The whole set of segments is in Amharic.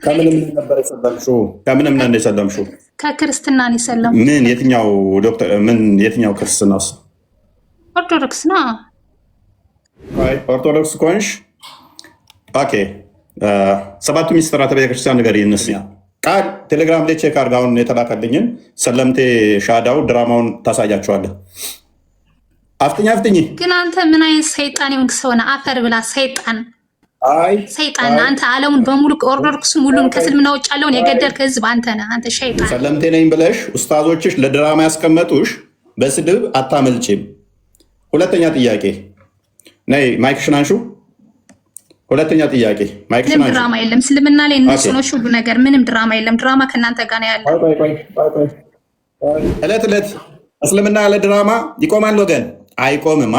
ከምን እምነት ነበር የሰለምሽው? ከምን እምነት ነው የሰለምሽው? ከክርስትና ነው የሰለምኩት። ምን የትኛው ዶክተር ምን የትኛው ክርስትናስ? ኦርቶዶክስ ነው። አይ ኦርቶዶክስ ኮንሽ ኦኬ። ሰባቱ ሚስጥራተ ቤተክርስቲያን ነገር ይነስኛ ቃል ቴሌግራም ላይ ቼክ አድርጋውን የተላከልኝን ሰለምቴ ሻዳው ድራማውን ታሳያቸዋለህ። አፍጥኝ ግን አንተ ምን አይነት ሰይጣን የሆንክ ሰው ነህ? አፈር ብላ ሰይጣን ሰይጣን አንተ ዓለሙን በሙሉ ኦርቶዶክስ ሙሉን ከእስልምና ውጭ ያለውን የገደልክ ህዝብ አንተ ነህ። አንተ ሸይጣን ሰለምቴ ነኝ ብለሽ ኡስታዞችሽ ለድራማ ያስቀመጡሽ በስድብ አታመልጭም። ሁለተኛ ጥያቄ ነይ ማይክሽን አንሹ። ሁለተኛ ጥያቄ ማይክሽን አንሹ። ድራማ የለም እስልምና ላይ እነሱ ነው ሁሉ ነገር፣ ምንም ድራማ የለም። ድራማ ከእናንተ ጋር ነው ያለው። እለት እለት እስልምና ያለ ድራማ ይቆማል ወገን? አይቆምማ።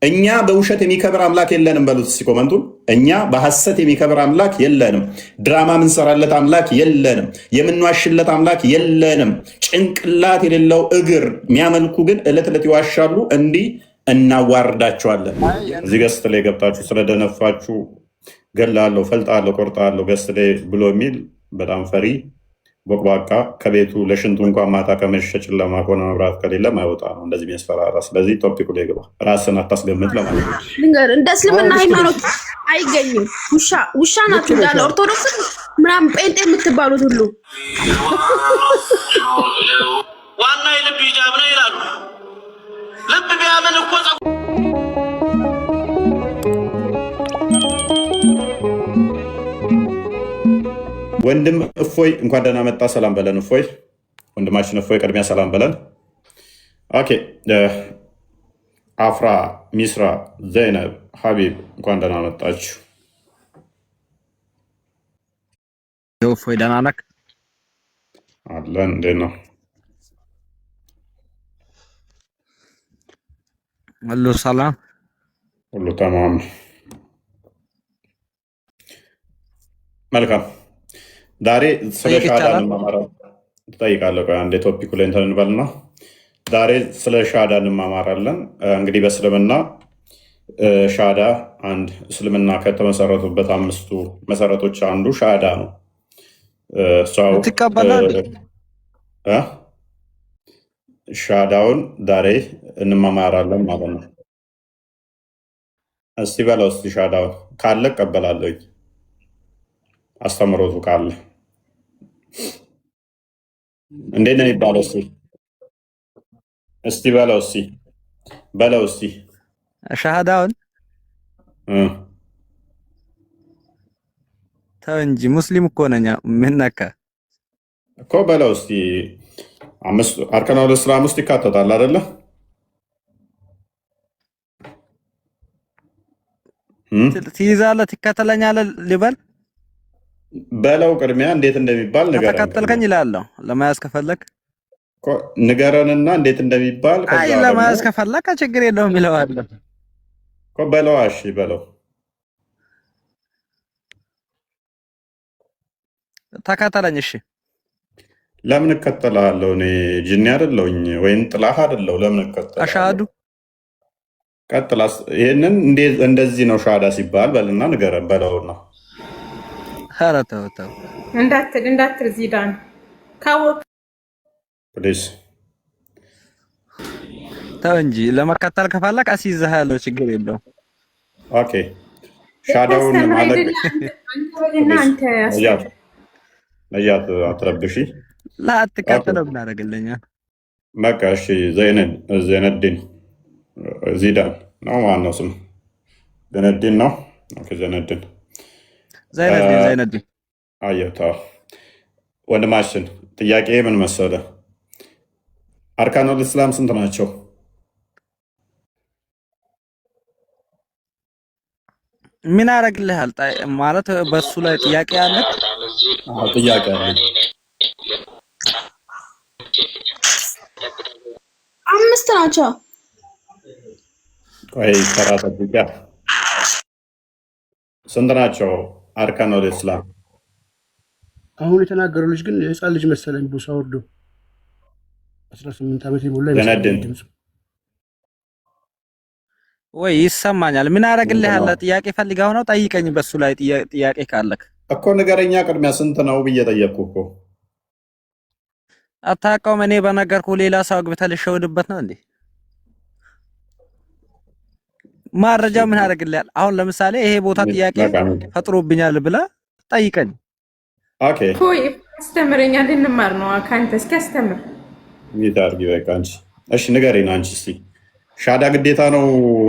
እኛ በውሸት የሚከብር አምላክ የለንም በሉት እስኪ ኮመንቱን። እኛ በሐሰት የሚከብር አምላክ የለንም። ድራማ የምንሰራለት አምላክ የለንም። የምንዋሽለት አምላክ የለንም። ጭንቅላት የሌለው እግር የሚያመልኩ ግን እለት እለት ይዋሻሉ። እንዲህ እናዋርዳቸዋለን። እዚህ ገስት ላይ ገብታችሁ ስለደነፋችሁ ገላለሁ፣ ፈልጣለሁ፣ ቆርጣለሁ ገስት ላይ ብሎ የሚል በጣም ፈሪ ቦቅባቃ ከቤቱ ለሽንቱ እንኳን ማታ ከመሸ ጨለማ ከሆነ መብራት ከሌለም አይወጣ ነው እንደዚህ የሚያስፈራራ። ስለዚህ ቶፒኩ ላይ ግባ፣ ራስን አታስገምት ለማለት ነው። እንደ እስልምና ሃይማኖት አይገኝም። ውሻ ናችሁ እንዳለ ኦርቶዶክስ ምናምን ጴንጤ የምትባሉት ሁሉ ዋና የልብ ሂጃብ ነው ይላሉ። ልብ ቢያምን እኮ ወንድም እፎይ እንኳን ደህና መጣ። ሰላም በለን እፎይ፣ ወንድማችን እፎይ ቅድሚያ ሰላም በለን። ኦኬ አፍራ፣ ሚስራ፣ ዘይነብ፣ ሀቢብ እንኳን ደህና መጣችሁ። እፎይ ደህና ነህ? አለን። እንዴት ነው ሁሉ ሰላም? ሁሉ ተማም። መልካም። ዛሬ ስለ ሻዳ እንማማራለን። ትጠይቃለህ? አንዴ ቶፒኩ ላይ እንትን እንበልና ዛሬ ስለ ሻዳ እንማማራለን። እንግዲህ በእስልምና ሻዳ አንድ እስልምና ከተመሰረቱበት 5ቱ መሰረቶች አንዱ ሻዳ ነው። ሻዳውን ዛሬ እንማማራለን ማለት ነው። እስቲ በለው እስቲ ሻዳውን ካለ እቀበላለሁ፣ አስተምሮቱ ካለ እንዴት ነው የሚባለው? እስቲ በለው እስቲ ሻሃዳውን ተው እንጂ ሙስሊም እኮ ነኝ። ምን ነካ እኮ በለው እስቲ። አምስቱ አርካኑል እስላም ውስጥ ይካተታል አይደለ? ትይዛለህ፣ ትከተለኛለህ ልበል በለው። ቅድሚያ እንዴት እንደሚባል ንገረን። ተከተልከኝ እላለሁ። ለመያዝ ከፈለክ ንገረንና እንዴት እንደሚባል። አይ ለመያዝ ከፈለክ ችግር የለውም ይለዋለሁ እኮ በለው። እሺ በለው። ተከተለኝ። እሺ ለምን እከተልሃለሁ? እኔ ጅኒ አይደለሁኝ ወይም ጥላህ አይደለሁ። ለምን እከተልሃለሁ? አሻዱ ቀጥላስ። ይሄንን እንደዚህ ነው ሻዳ ሲባል በልና ንገረን በለውና። ኧረ ተው እንዳትል ዚዳን ካወቅ ፕሊዝ ተው እንጂ። ለመከተል ከፈለክ አስይዝሃለሁ፣ ችግር የለውም። ኦኬ ሻዳውን ማለት ነጃት አትረብሺ። ላትከተለው ብናደርግልኛል። በቃ እሺ። ዘይነዲን ዚዳን ነው ማነው ስሙ? ዘይነዲን ነው። ኦኬ ዘይነዲን ዘይነዲን አየታ። ወንድማችን ጥያቄ ምን መሰለ? አርካኑል እስላም ስንት ናቸው? ምን አደርግልሃል ማለት በሱ ላይ ጥያቄ አለ? ጥያቄ አለ። 5 ናቸው። ቆይ ተራ ጠብቂያ። ስንት ናቸው አርካኑል እስላም? አሁን የተናገረው ልጅ ግን የህፃን ልጅ መሰለኝ። ቦሳ ወርዶ 18 ዓመት የሞላ ይመስላል። ወይ ይሰማኛል። ምን አደርግልሃለሁ? ጥያቄ ፈልጋው ነው? ጠይቀኝ በሱ ላይ ጥያቄ ካለክ። እኮ ንገረኛ ቅድሚያ ስንት ነው ብዬ ጠየቅኩህ እኮ። አታውቀውም? እኔ በነገርኩህ ሌላ ሰው አግብተህ ልትሸውድበት ነው እንዴ? ማረጃ ምን ያደርግልሃል? አሁን ለምሳሌ ይሄ ቦታ ጥያቄ ፈጥሮብኛል ብለህ ጠይቀኝ። ኦኬ ሆይ አስተምረኛል፣ እንማር ነው ካንተ። እስኪ አስተምር። ይታርጊ በቃ አንቺ። እሺ ንገረኝ አንቺ እስቲ። ሻዳ ግዴታ ነው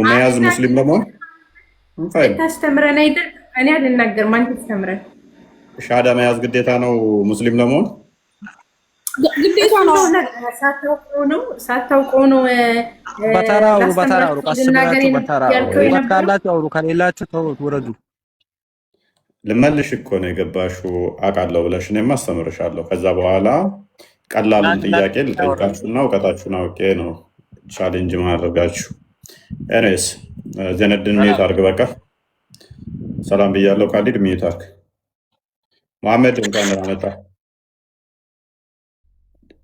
መያዝ ሙስሊም ለመሆን? ታስተምረን አይደል? እኔ አልናገርም፣ አንተ ታስተምረን። ሻዳ መያዝ ግዴታ ነው ሙስሊም ለመሆን? ግዴታ ነው። ሳታውቀው ነው። በተራ አውሩ፣ በተራ አውሩ፣ ቀስ ብላችሁ በተራ አውሩ። ካላችሁ አውሩ፣ ከሌላችሁ ተውት፣ ውረዱ። ልመልሽ እኮ ነው የገባሽው አውቃለሁ ብለሽ፣ እኔማ አስተምርሻለሁ። ከዛ በኋላ ቀላሉን ጥያቄ ልጠይቃችሁና እውቀታችሁን አውቄ ነው ቻሌንጅ ማድረጋችሁ። ኤኒዌይስ ዘነድን ሚዩት አድርግ። በቃ ሰላም ብያለሁ። ካሊድ ሚዩት አድርግ። መሐመድ እንኳን ደህና መጣ።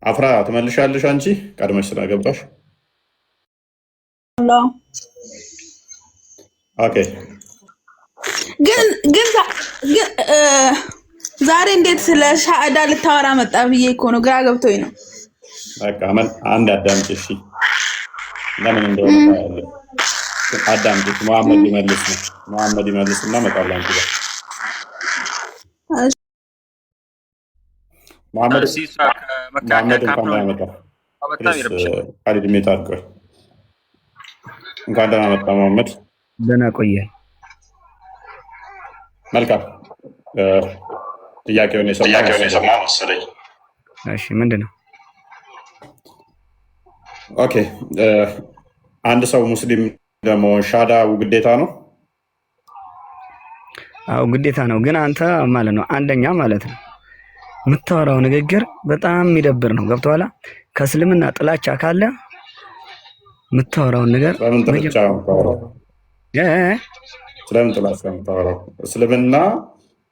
አፍራ ትመልሻለሽ አንቺ ቀድመሽ ስለገባሽ። ኦኬ ግን ዛሬ እንዴት ስለ ሻዕዳ ልታወራ መጣ ብዬ እኮ ነው፣ ግራ ገብቶኝ ነው። በቃ አንድ አዳምጪ እሺ። ለምን እንደሆነ አዳምጪ። መሐመድ ይመልስ ነው። መሐመድ ይመልስና መጣላ አንቺ ጋር መሐመድ እንኳን ደህና መጣ። ካሊድ ሜት አድርገው እንኳን ደህና መጣ መሐመድ። ደህና ቆየ። መልካም ጥያቄውን የሰማ መሰለኝ። እሺ ምንድን ነው? ኦኬ አንድ ሰው ሙስሊም ለመሆን ሻዳው ግዴታ ነው? አዎ ግዴታ ነው። ግን አንተ ማለት ነው አንደኛ ማለት ነው የምታወራው ንግግር በጣም የሚደብር ነው። ገብቶሃል? ከእስልምና ጥላቻ ካለ የምታወራውን ነገር ስለምን ጥላቻ ነው የምታወራው? እስልምና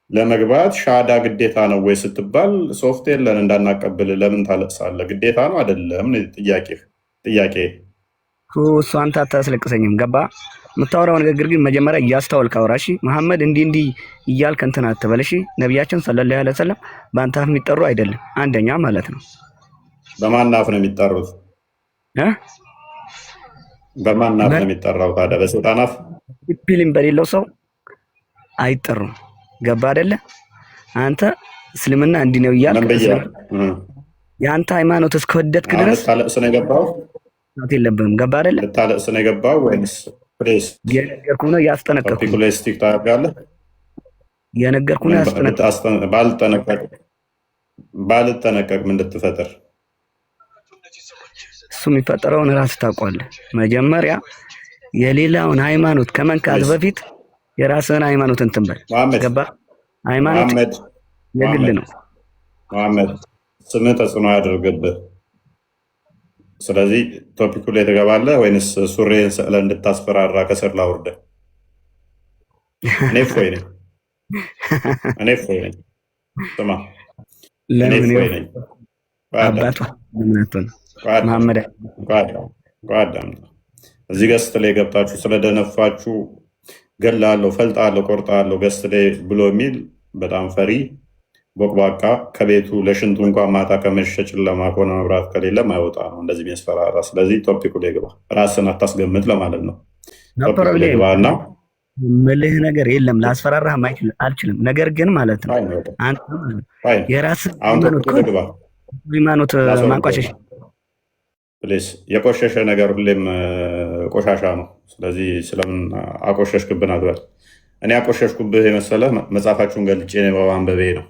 እስልምና ሻዳ ግዴታ ነው ወይ ስትባል ሶፍትዌር ለን እንዳናቀብል ለምን ታለቅሳለህ? ግዴታ ነው አይደለም? ጥያቄ እሱ አንተ አታስለቅሰኝም። ገባ? የምታወራው ንግግር ግን መጀመሪያ እያስተዋልክ አውራ። እሺ መሐመድ እንዲህ እያልክ እንትን አትበል። እሺ ነቢያችን ሰለላሁ ዐለይሂ ወሰለም በአንተ አፍ የሚጠሩ አይደለም። አንደኛ ማለት ነው። በማን አፍ ነው የሚጠሩት? በማን አፍ ነው የሚጠራው ታዲያ? በሰይጣን አፍ? ዲሲፕሊን በሌለው ሰው አይጠሩም። ገባ አይደለ? አንተ እስልምና እንዲህ ነው እያልክ የአንተ ሃይማኖት እስከወደድክ ድረስ ልታለቅስ ነው የገባው? የለብህም። ገባ አይደለ? ልታለቅስ ነው የገባው ወይስ የነገርኩህ ነው ያስጠነቀቅኩህ? ፕሌስቲክ ታደርጋለህ? የነገርኩህ ነው ያስጠነቀቅኩህ። ባልጠነቀቅ ምን ልትፈጥር? እሱ የሚፈጠረውን ራስህ ታውቀዋለህ። መጀመሪያ የሌላውን ሃይማኖት ከመንካት በፊት የራስህን ሃይማኖት እንትን በል። ገባ? ሃይማኖት የግል ነው። መሐመድ ስምህ ተጽዕኖ ያደርግብህ። ስለዚህ ቶፒኩ ላይ ትገባለህ ወይንስ ሱሬን ስዕለህ እንድታስፈራራ ከስር ላውርደህ? እኔ እፎይ ነኝ። ስማ እኔ እፎይ ነኝ። እዚህ ገስት ላይ ገብታችሁ ስለደነፋችሁ ገላለሁ፣ ፈልጣለሁ፣ ቆርጣለሁ ገስት ላይ ብሎ የሚል በጣም ፈሪ ቦቅባቃ ከቤቱ ለሽንቱ እንኳን ማታ ከመሸ ጨለማ ከሆነ መብራት ከሌለ ማይወጣ ነው እንደዚህ የሚያስፈራራ። ስለዚህ ቶፒኩ ላይ ግባ፣ ራስን አታስገምት ለማለት ነው። ቶፒኩ ላይ ግባና ምልህ ነገር የለም ላስፈራራህ አልችልም። ነገር ግን ማለት ነው አንተ የራስህ ሃይማኖት ማንቋሸሽ ፕሌስ የቆሸሸ ነገር ሁሌም ቆሻሻ ነው። ስለዚህ ስለምን አቆሸሽክብን አትበል። እኔ ያቆሸሽኩብህ የመሰለህ መጽሐፋችሁን ገልጬ በማንበቤ ነው።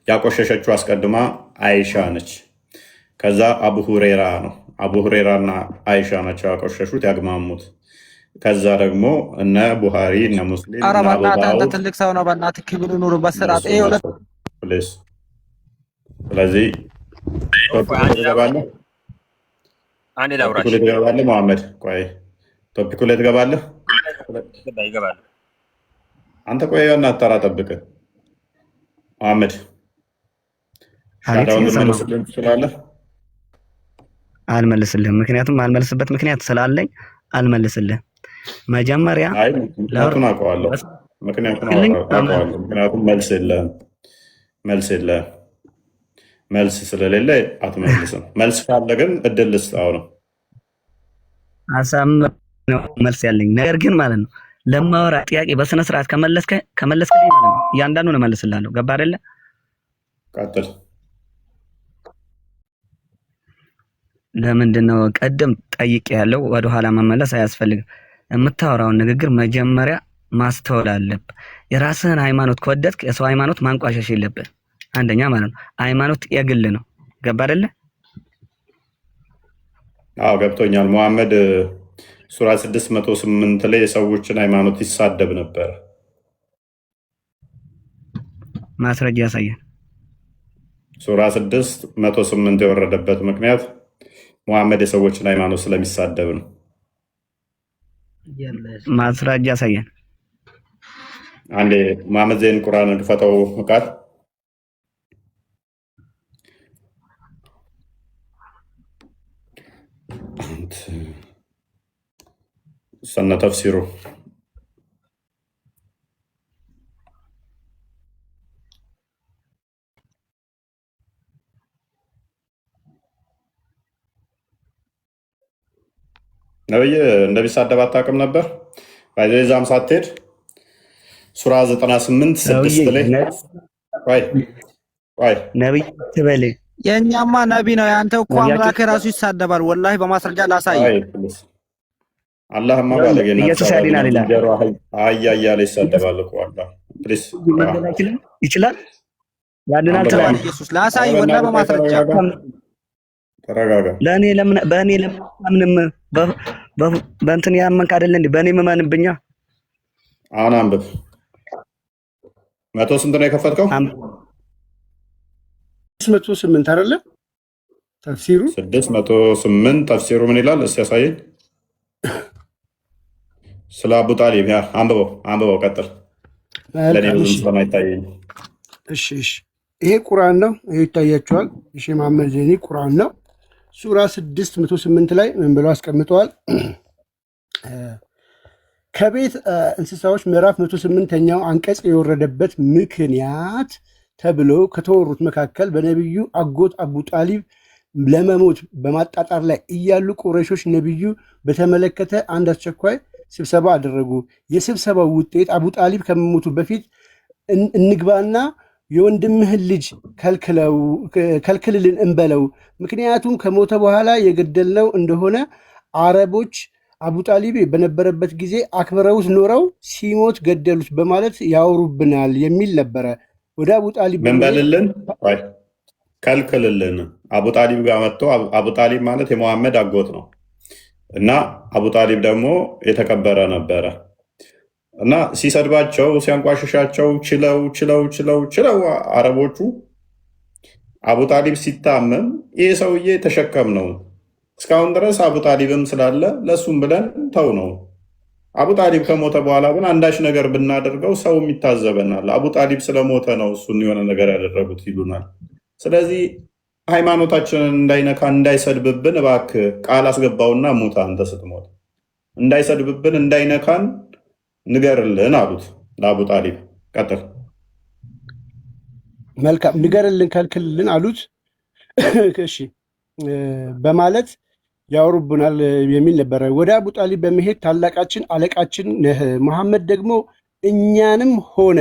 ያቆሸሸችው አስቀድማ አይሻ ነች። ከዛ አቡ ሁሬራ ነው። አቡ ሁሬራና አይሻ ናቸው ያቆሸሹት ያግማሙት። ከዛ ደግሞ እነ ቡሃሪ እነ ሙስሊም ኧረ በእናትህ አንተ ትልቅ ሰው ነው። በእናትህ ክብር ኑር በስርዓት። ስለዚህ ትገባለህ። መሐመድ ቆይ ቶፒኩ ላይ ትገባለህ። አንተ ቆይ እናተራ ጠብቅ። መሐመድ ሻዳውን ልመልስልህ ትችላለህ? አልመልስልህም። ምክንያቱም አልመልስበት ምክንያት ስላለኝ አልመልስልህም። መጀመሪያ ምክንያቱን አውቀዋለሁ። ምክንያቱም መልስ ስለሌለ አትመልስም። መልስ ካለ ግን እድል ልስጥህ ነው አሳም ነው መልስ ያለኝ ነገር ግን ማለት ነው ለማወራ ጥያቄ በስነ ስርዓት ከመለስክ ማለት ነው እያንዳንዱን እመልስልሃለሁ። ገባ አይደለ? ቀጥል። ለምንድን ነው ቀደም ጠይቄ ያለው ወደኋላ መመለስ አያስፈልግም። የምታወራውን ንግግር መጀመሪያ ማስተዋል አለብህ። የራስህን ሃይማኖት ከወደድክ የሰው ሃይማኖት ማንቋሸሽ የለብህ። አንደኛ ማለት ነው ሃይማኖት የግል ነው። ገባ አይደለ? አዎ ገብቶኛል። መሐመድ ሱራ 608 ላይ የሰዎችን ሃይማኖት ይሳደብ ነበር። ማስረጃ ያሳየን። ሱራ 608 የወረደበት ምክንያት መሐመድ የሰዎችን ሃይማኖት ስለሚሳደብ ነው። ማስረጃ ያሳየን። አንዴ መሐመድ ዘይን ቁርአን ክፈተው ቃል ሰነ ተፍሲሩ ነብይ እንደሚሳደብ አታውቅም ነበር። ባይዛም ሳትሄድ ሱራ 98 6 ላይ ነብይ ትበል። የኛማ ነቢ ነው። ያንተ እኮ አምላክ ራሱ ይሳደባል። ወላሂ በማስረጃ ላሳይ። አላህማ ባለገና ኢየሱስ ያድናል ይላል። አያያ ላይ ይሳደባል እኮ አላህ ፕሊስ ይችላል ያድናል ተባለ። ኢየሱስ ላሳይ ወላሂ በማስረጃ ተረጋጋ። ለኔ በእኔ ለምንም በእንትን ያመንክ አይደለ እንዴ? በእኔ መማንብኛ አሁን አንብብ። 100 ስንት ነው የከፈትከው? 608 አይደለ? ተፍሲሩ 608 ተፍሲሩ ምን ይላል? እስኪ ያሳየኝ። ስለ አቡ ጣሊብ ያ አንብበው ቀጥል። ለኔ ብዙም ስለማይታየኝ እሺ ይሄ ቁርአን ነው። ይሄ ይታያችኋል። እሺ መሐመድ ዘይኒ ቁርአን ነው። ሱራ 608 ላይ ምን ብለው አስቀምጠዋል? ከቤት እንስሳዎች ምዕራፍ 108ኛው አንቀጽ የወረደበት ምክንያት ተብሎ ከተወሩት መካከል በነቢዩ አጎት አቡ ጣሊብ ለመሞት በማጣጣር ላይ እያሉ ቁረይሾች ነቢዩ በተመለከተ አንድ አስቸኳይ ስብሰባ አደረጉ። የስብሰባው ውጤት አቡ ጣሊብ ከመሞቱ በፊት እንግባና የወንድምህን ልጅ ከልክልልን እንበለው፣ ምክንያቱም ከሞተ በኋላ የገደልነው እንደሆነ አረቦች አቡ ጣሊብ በነበረበት ጊዜ አክብረውት ኖረው ሲሞት ገደሉት በማለት ያወሩብናል የሚል ነበረ። ወደ አቡ ጣሊብ መንበልልን ከልክልልን አቡ ጣሊብ ጋር መጥቶ አቡ ጣሊብ ማለት የመሐመድ አጎት ነው እና አቡ ጣሊብ ደግሞ የተከበረ ነበረ እና ሲሰድባቸው ሲያንቋሽሻቸው ችለው አረቦቹ አቡ ጣሊብ ሲታመም ይህ ሰውዬ ተሸከም ነው እስካሁን ድረስ አቡ ጣሊብም ስላለ ለሱም ብለን ተው ነው። አቡ ጣሊብ ከሞተ በኋላ ግን አንዳች ነገር ብናደርገው ሰውም ይታዘበናል። አቡ ጣሊብ ስለሞተ ነው እሱን የሆነ ነገር ያደረጉት ይሉናል። ስለዚህ ሃይማኖታችንን እንዳይነካ እንዳይሰድብብን እባክህ ቃል አስገባውና ሙታ አንተ ስትሞት እንዳይሰድብብን እንዳይነካን ንገርልን አሉት ለአቡ ጣሊብ። ቀጥል። መልካም ንገርልን ከልክልልን አሉት። እሺ በማለት ያወሩብናል የሚል ነበረ። ወደ አቡ ጣሊብ በመሄድ ታላቃችን አለቃችን ነህ፣ መሐመድ ደግሞ እኛንም ሆነ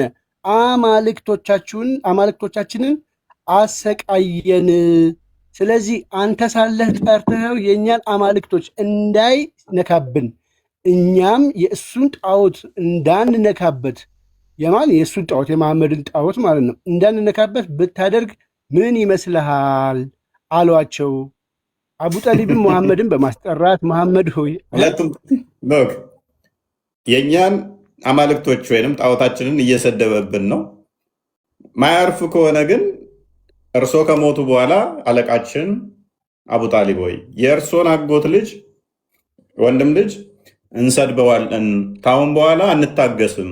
አማልክቶቻችንን አሰቃየን። ስለዚህ አንተ ሳለህ ጠርተኸው የእኛን አማልክቶች እንዳይነካብን እኛም የእሱን ጣዖት እንዳንነካበት የእሱን ጣዖት የመሐመድን ጣዖት ማለት ነው እንዳንነካበት ብታደርግ ምን ይመስልሃል አሏቸው። አቡ ጣሊብን መሐመድን በማስጠራት መሐመድ ሆይ ሁለቱም የእኛን አማልክቶች ወይንም ጣዖታችንን እየሰደበብን ነው። ማያርፍ ከሆነ ግን እርሶ ከሞቱ በኋላ አለቃችን አቡ ጣሊብ ሆይ የእርሶን አጎት ልጅ ወንድም ልጅ እንሰድበዋለን፣ ካሁን በኋላ አንታገስም፣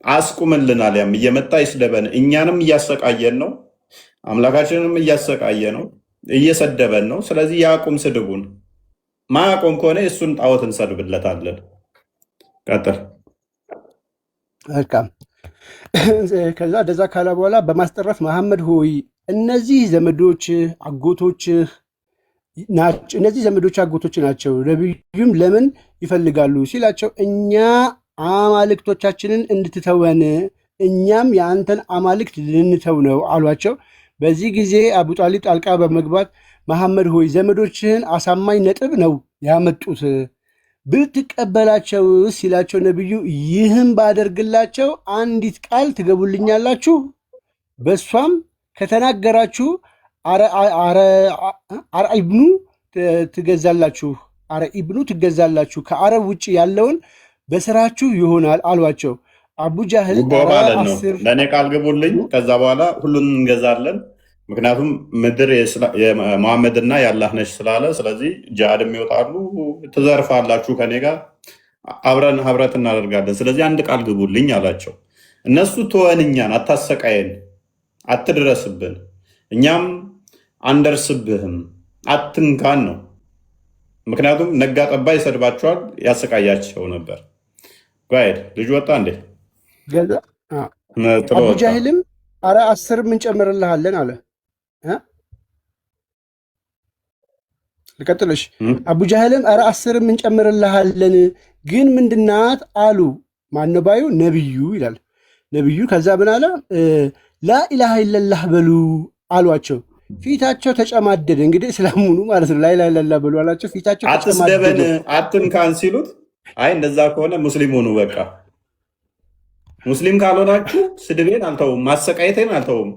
አስቁምልን፣ አሊያም እየመጣ ይስደበን፣ እኛንም እያሰቃየን ነው፣ አምላካችንንም እያሰቃየ ነው፣ እየሰደበን ነው። ስለዚህ ያቁም ስድቡን። ማያቆም ከሆነ የእሱን ጣዖት እንሰድብለታለን። ቀጥል። ከዛ እንደዛ ካለ በኋላ በማስጠራት መሐመድ ሆይ እነዚህ ዘመዶች አጎቶች ናቸው፣ እነዚህ ዘመዶች አጎቶች ናቸው። ነቢዩም ለምን ይፈልጋሉ ሲላቸው እኛ አማልክቶቻችንን እንድትተወን እኛም የአንተን አማልክት ልንተው ነው አሏቸው። በዚህ ጊዜ አቡ ጣሊብ ጣልቃ በመግባት መሐመድ ሆይ ዘመዶችህን አሳማኝ ነጥብ ነው ያመጡት፣ ብትቀበላቸው ሲላቸው ነቢዩ ይህም ባደርግላቸው አንዲት ቃል ትገቡልኛላችሁ፣ በእሷም ከተናገራችሁ አረ ኢብኑ ትገዛላችሁ፣ ከአረብ ውጭ ያለውን በስራችሁ ይሆናል አሏቸው። አቡ ጃህል ማለት ነው ለእኔ ቃል ግቡልኝ፣ ከዛ በኋላ ሁሉን እንገዛለን፣ ምክንያቱም ምድር የመሐመድና የአላህ ነች ስላለ፣ ስለዚህ ጂሃድም ይወጣሉ፣ ትዘርፋላችሁ፣ ከኔ ጋር አብረን ህብረት እናደርጋለን፣ ስለዚህ አንድ ቃል ግቡልኝ አላቸው። እነሱ ተወን፣ እኛን አታሰቃየን፣ አትድረስብን፣ እኛም አንደርስብህም፣ አትንካን ነው። ምክንያቱም ነጋ ጠባ ይሰድባቸዋል፣ ያሰቃያቸው ነበር። ጋይድ ልጅ ወጣ እንዴ? አቡ ጃህልም አረ 10 እንጨምርልሃለን አለ። ልቀጥልሽ። አቡ ጃህልም አረ 10 እንጨምርልሃለን ግን ምንድናት አሉ። ማነው ባዩ? ነብዩ ይላል ነብዩ። ከዛ ምን አለ? ላኢላሃ ኢለላህ በሉ አሏቸው። ፊታቸው ተጨማደደ። እንግዲህ እስላሙኑ ማለት ነው። ላኢላሃ ኢለላህ በሉ አላቸው። ፊታቸው አትስደበን አትንካን ሲሉት አይ እንደዛ ከሆነ ሙስሊም ሆኑ፣ በቃ ሙስሊም ካልሆናችሁ ስድቤን አልተውም፣ ማሰቃየቴን አልተውም።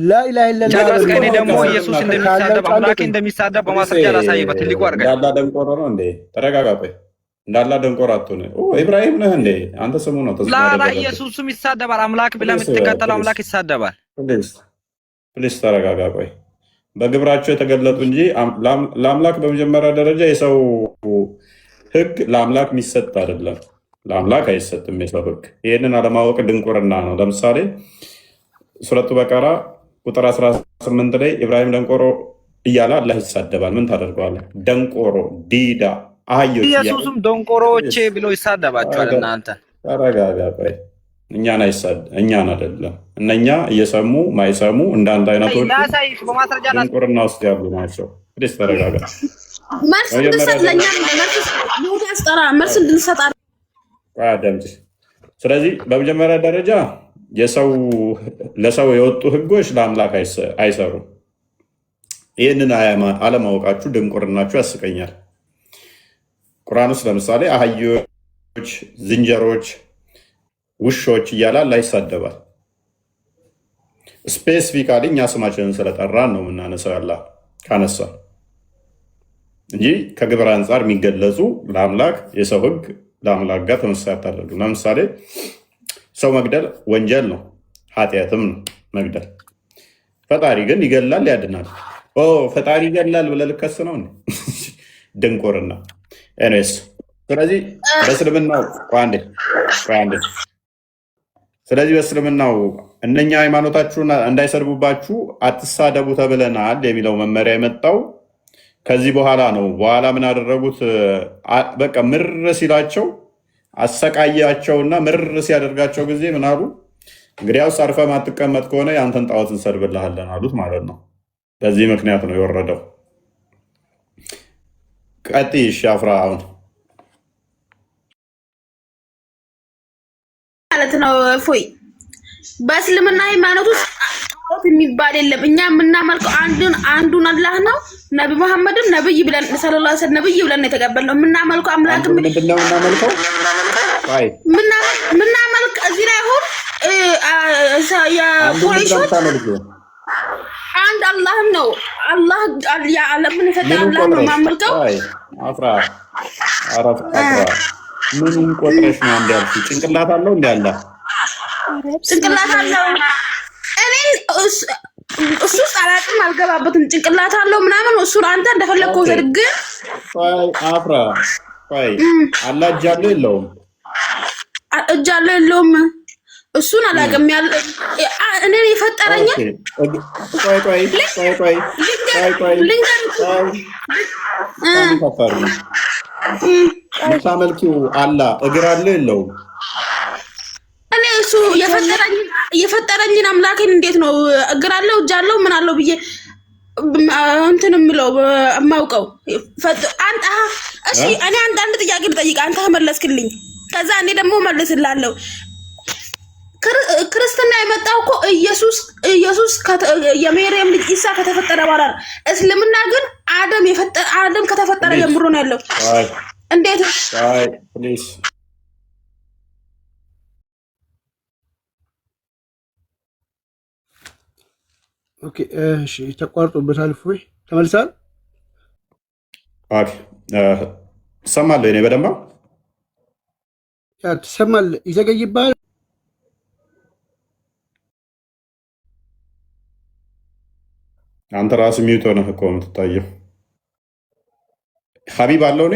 ላኢላሃ ኢለላህ እኔ ደግሞ ኢየሱስ እንደሚሳደብ አምላክ እንደሚሳደብ በማስረጃ ላሳይበት። ትልቁ አድርገህ እንዳላ ደንቆሮ ነው እንዴ? ተረጋጋ። ቆይ እንዳላ ደንቆሮ አትሆን። ኢብራሂም ነህ እንዴ አንተ? ስሙ ነው ላላ ኢየሱስም ይሳደባል። አምላክ ብለህ የምትከተለው አምላክ ይሳደባል። ፕሊስ ተረጋጋ። ቆይ በግብራቸው የተገለጡ እንጂ ለአምላክ በመጀመሪያ ደረጃ የሰው ህግ ለአምላክ የሚሰጥ አይደለም። ለአምላክ አይሰጥም የሰው ህግ። ይህንን አለማወቅ ድንቁርና ነው። ለምሳሌ ሱረቱ በቀራ ቁጥር 18 ላይ ኢብራሂም ደንቆሮ እያለ አላህ ይሳደባል። ምን ታደርገዋለህ? ደንቆሮ፣ ዲዳ፣ አህዮች። ኢየሱስም ደንቆሮቼ ብሎ ይሳደባቸዋል። እናንተ ተረጋጋ። ቆይ እኛን አይደለም። እነኛ እየሰሙ ማይሰሙ እንዳንተ አይነቶች ድንቁርና ውስጥ ያሉ ናቸው። ፕሊስ ተረጋጋ። ስለዚህ በመጀመሪያ ደረጃ ለሰው የወጡ ህጎች ለአምላክ አይሰሩም። ይህንን አለማወቃችሁ ድንቁርናችሁ ያስቀኛል። ቁርአን ውስጥ ለምሳሌ አህዮች፣ ዝንጀሮች፣ ውሾች እያለ አላህ ይሳደባል። ስፔሲፊካሊ እኛ ስማችንን ስለጠራን ነው የምናነሳው ያላህ ካነሳ እንጂ ከግብር አንጻር የሚገለጹ ለአምላክ የሰው ህግ ለአምላክ ጋር ተመሳሳይ አታደርግም። ለምሳሌ ሰው መግደል ወንጀል ነው፣ ኃጢአትም ነው መግደል። ፈጣሪ ግን ይገላል፣ ያድናል። ፈጣሪ ይገላል ብለህ ልከስ ነው ድንቁርና። ኤኒዌይስ ስለዚህ በእስልምናው ስለዚህ በእስልምናው እነኛ ሃይማኖታችሁን እንዳይሰድቡባችሁ አትሳደቡ ተብለናል የሚለው መመሪያ የመጣው ከዚህ በኋላ ነው። በኋላ ምን አደረጉት? በቃ ምር ሲላቸው አሰቃያቸውና ምር ሲያደርጋቸው ጊዜ ምን አሉ? እንግዲያውስ አርፈህ ማትቀመጥ ከሆነ የአንተን ጣዖት እንሰድብልሃለን አሉት ማለት ነው። በዚህ ምክንያት ነው የወረደው። ቀጥይ አፍራ። አሁን ማለት ነው ፎይ በእስልምና ሃይማኖት ውስጥ ጣዖት የሚባል የለም። እኛ የምናመልከው አንዱን አላህ ነው። ነቢ መሐመድም ነብይ ብለን ሰለላሁ ዐለይሂ ወሰለም ነብይ ብለን የተቀበልነው የምናመልከው አምላክ ምንድነው? ምናመልክ እዚህ ላይ አሁን የቁረይሾች አንድ አላህ ነው። አላህ የዓለምን የፈጠረ አላህ ነው የማመልከው። ምኑን ቆጥረሽ ነው እንዲያልኩ? ጭንቅላት አለው እንዲያለ ጭንቅላት አለው። እኔ እሱ አላውቅም፣ አልገባበትም። ጭንቅላት አለው ምናምን እሱ አንተ እንደፈለግከው ውሰድ። ግን አፍራ አላህ እጅ አለው የለውም? እጅ አለው የለውም? እሱን አላውቅም። ያለ እኔ የፈጠረኝ ምታመልኪው አላህ እግር አለው የለውም? እኔ እሱ የፈጠረኝን አምላኬን እንዴት ነው እግር አለው እጅ አለው ምን አለው ብዬ እንትን የምለው የማውቀው? እሺ እኔ አንዳንድ ጥያቄ ልጠይቅ፣ አንተ መለስክልኝ። ከዛ እኔ ደግሞ መልስላለሁ። ክርስትና የመጣው እኮ ኢየሱስ የሜሪያም ልጅ ኢሳ ከተፈጠረ በኋላ ነው። እስልምና ግን አደም ከተፈጠረ ጀምሮ ነው ያለው። እንዴት ኦኬ እሺ፣ ተቋርጦበታል። እፎይ ተመልሳል። ኦኬ ትሰማለህ? እኔ በደንብ ትሰማለህ? ይዘገይብሃል። አንተ ራስህ ሚውት ሆነህ እኮ የምትታየው። ሀቢብ አለው እኔ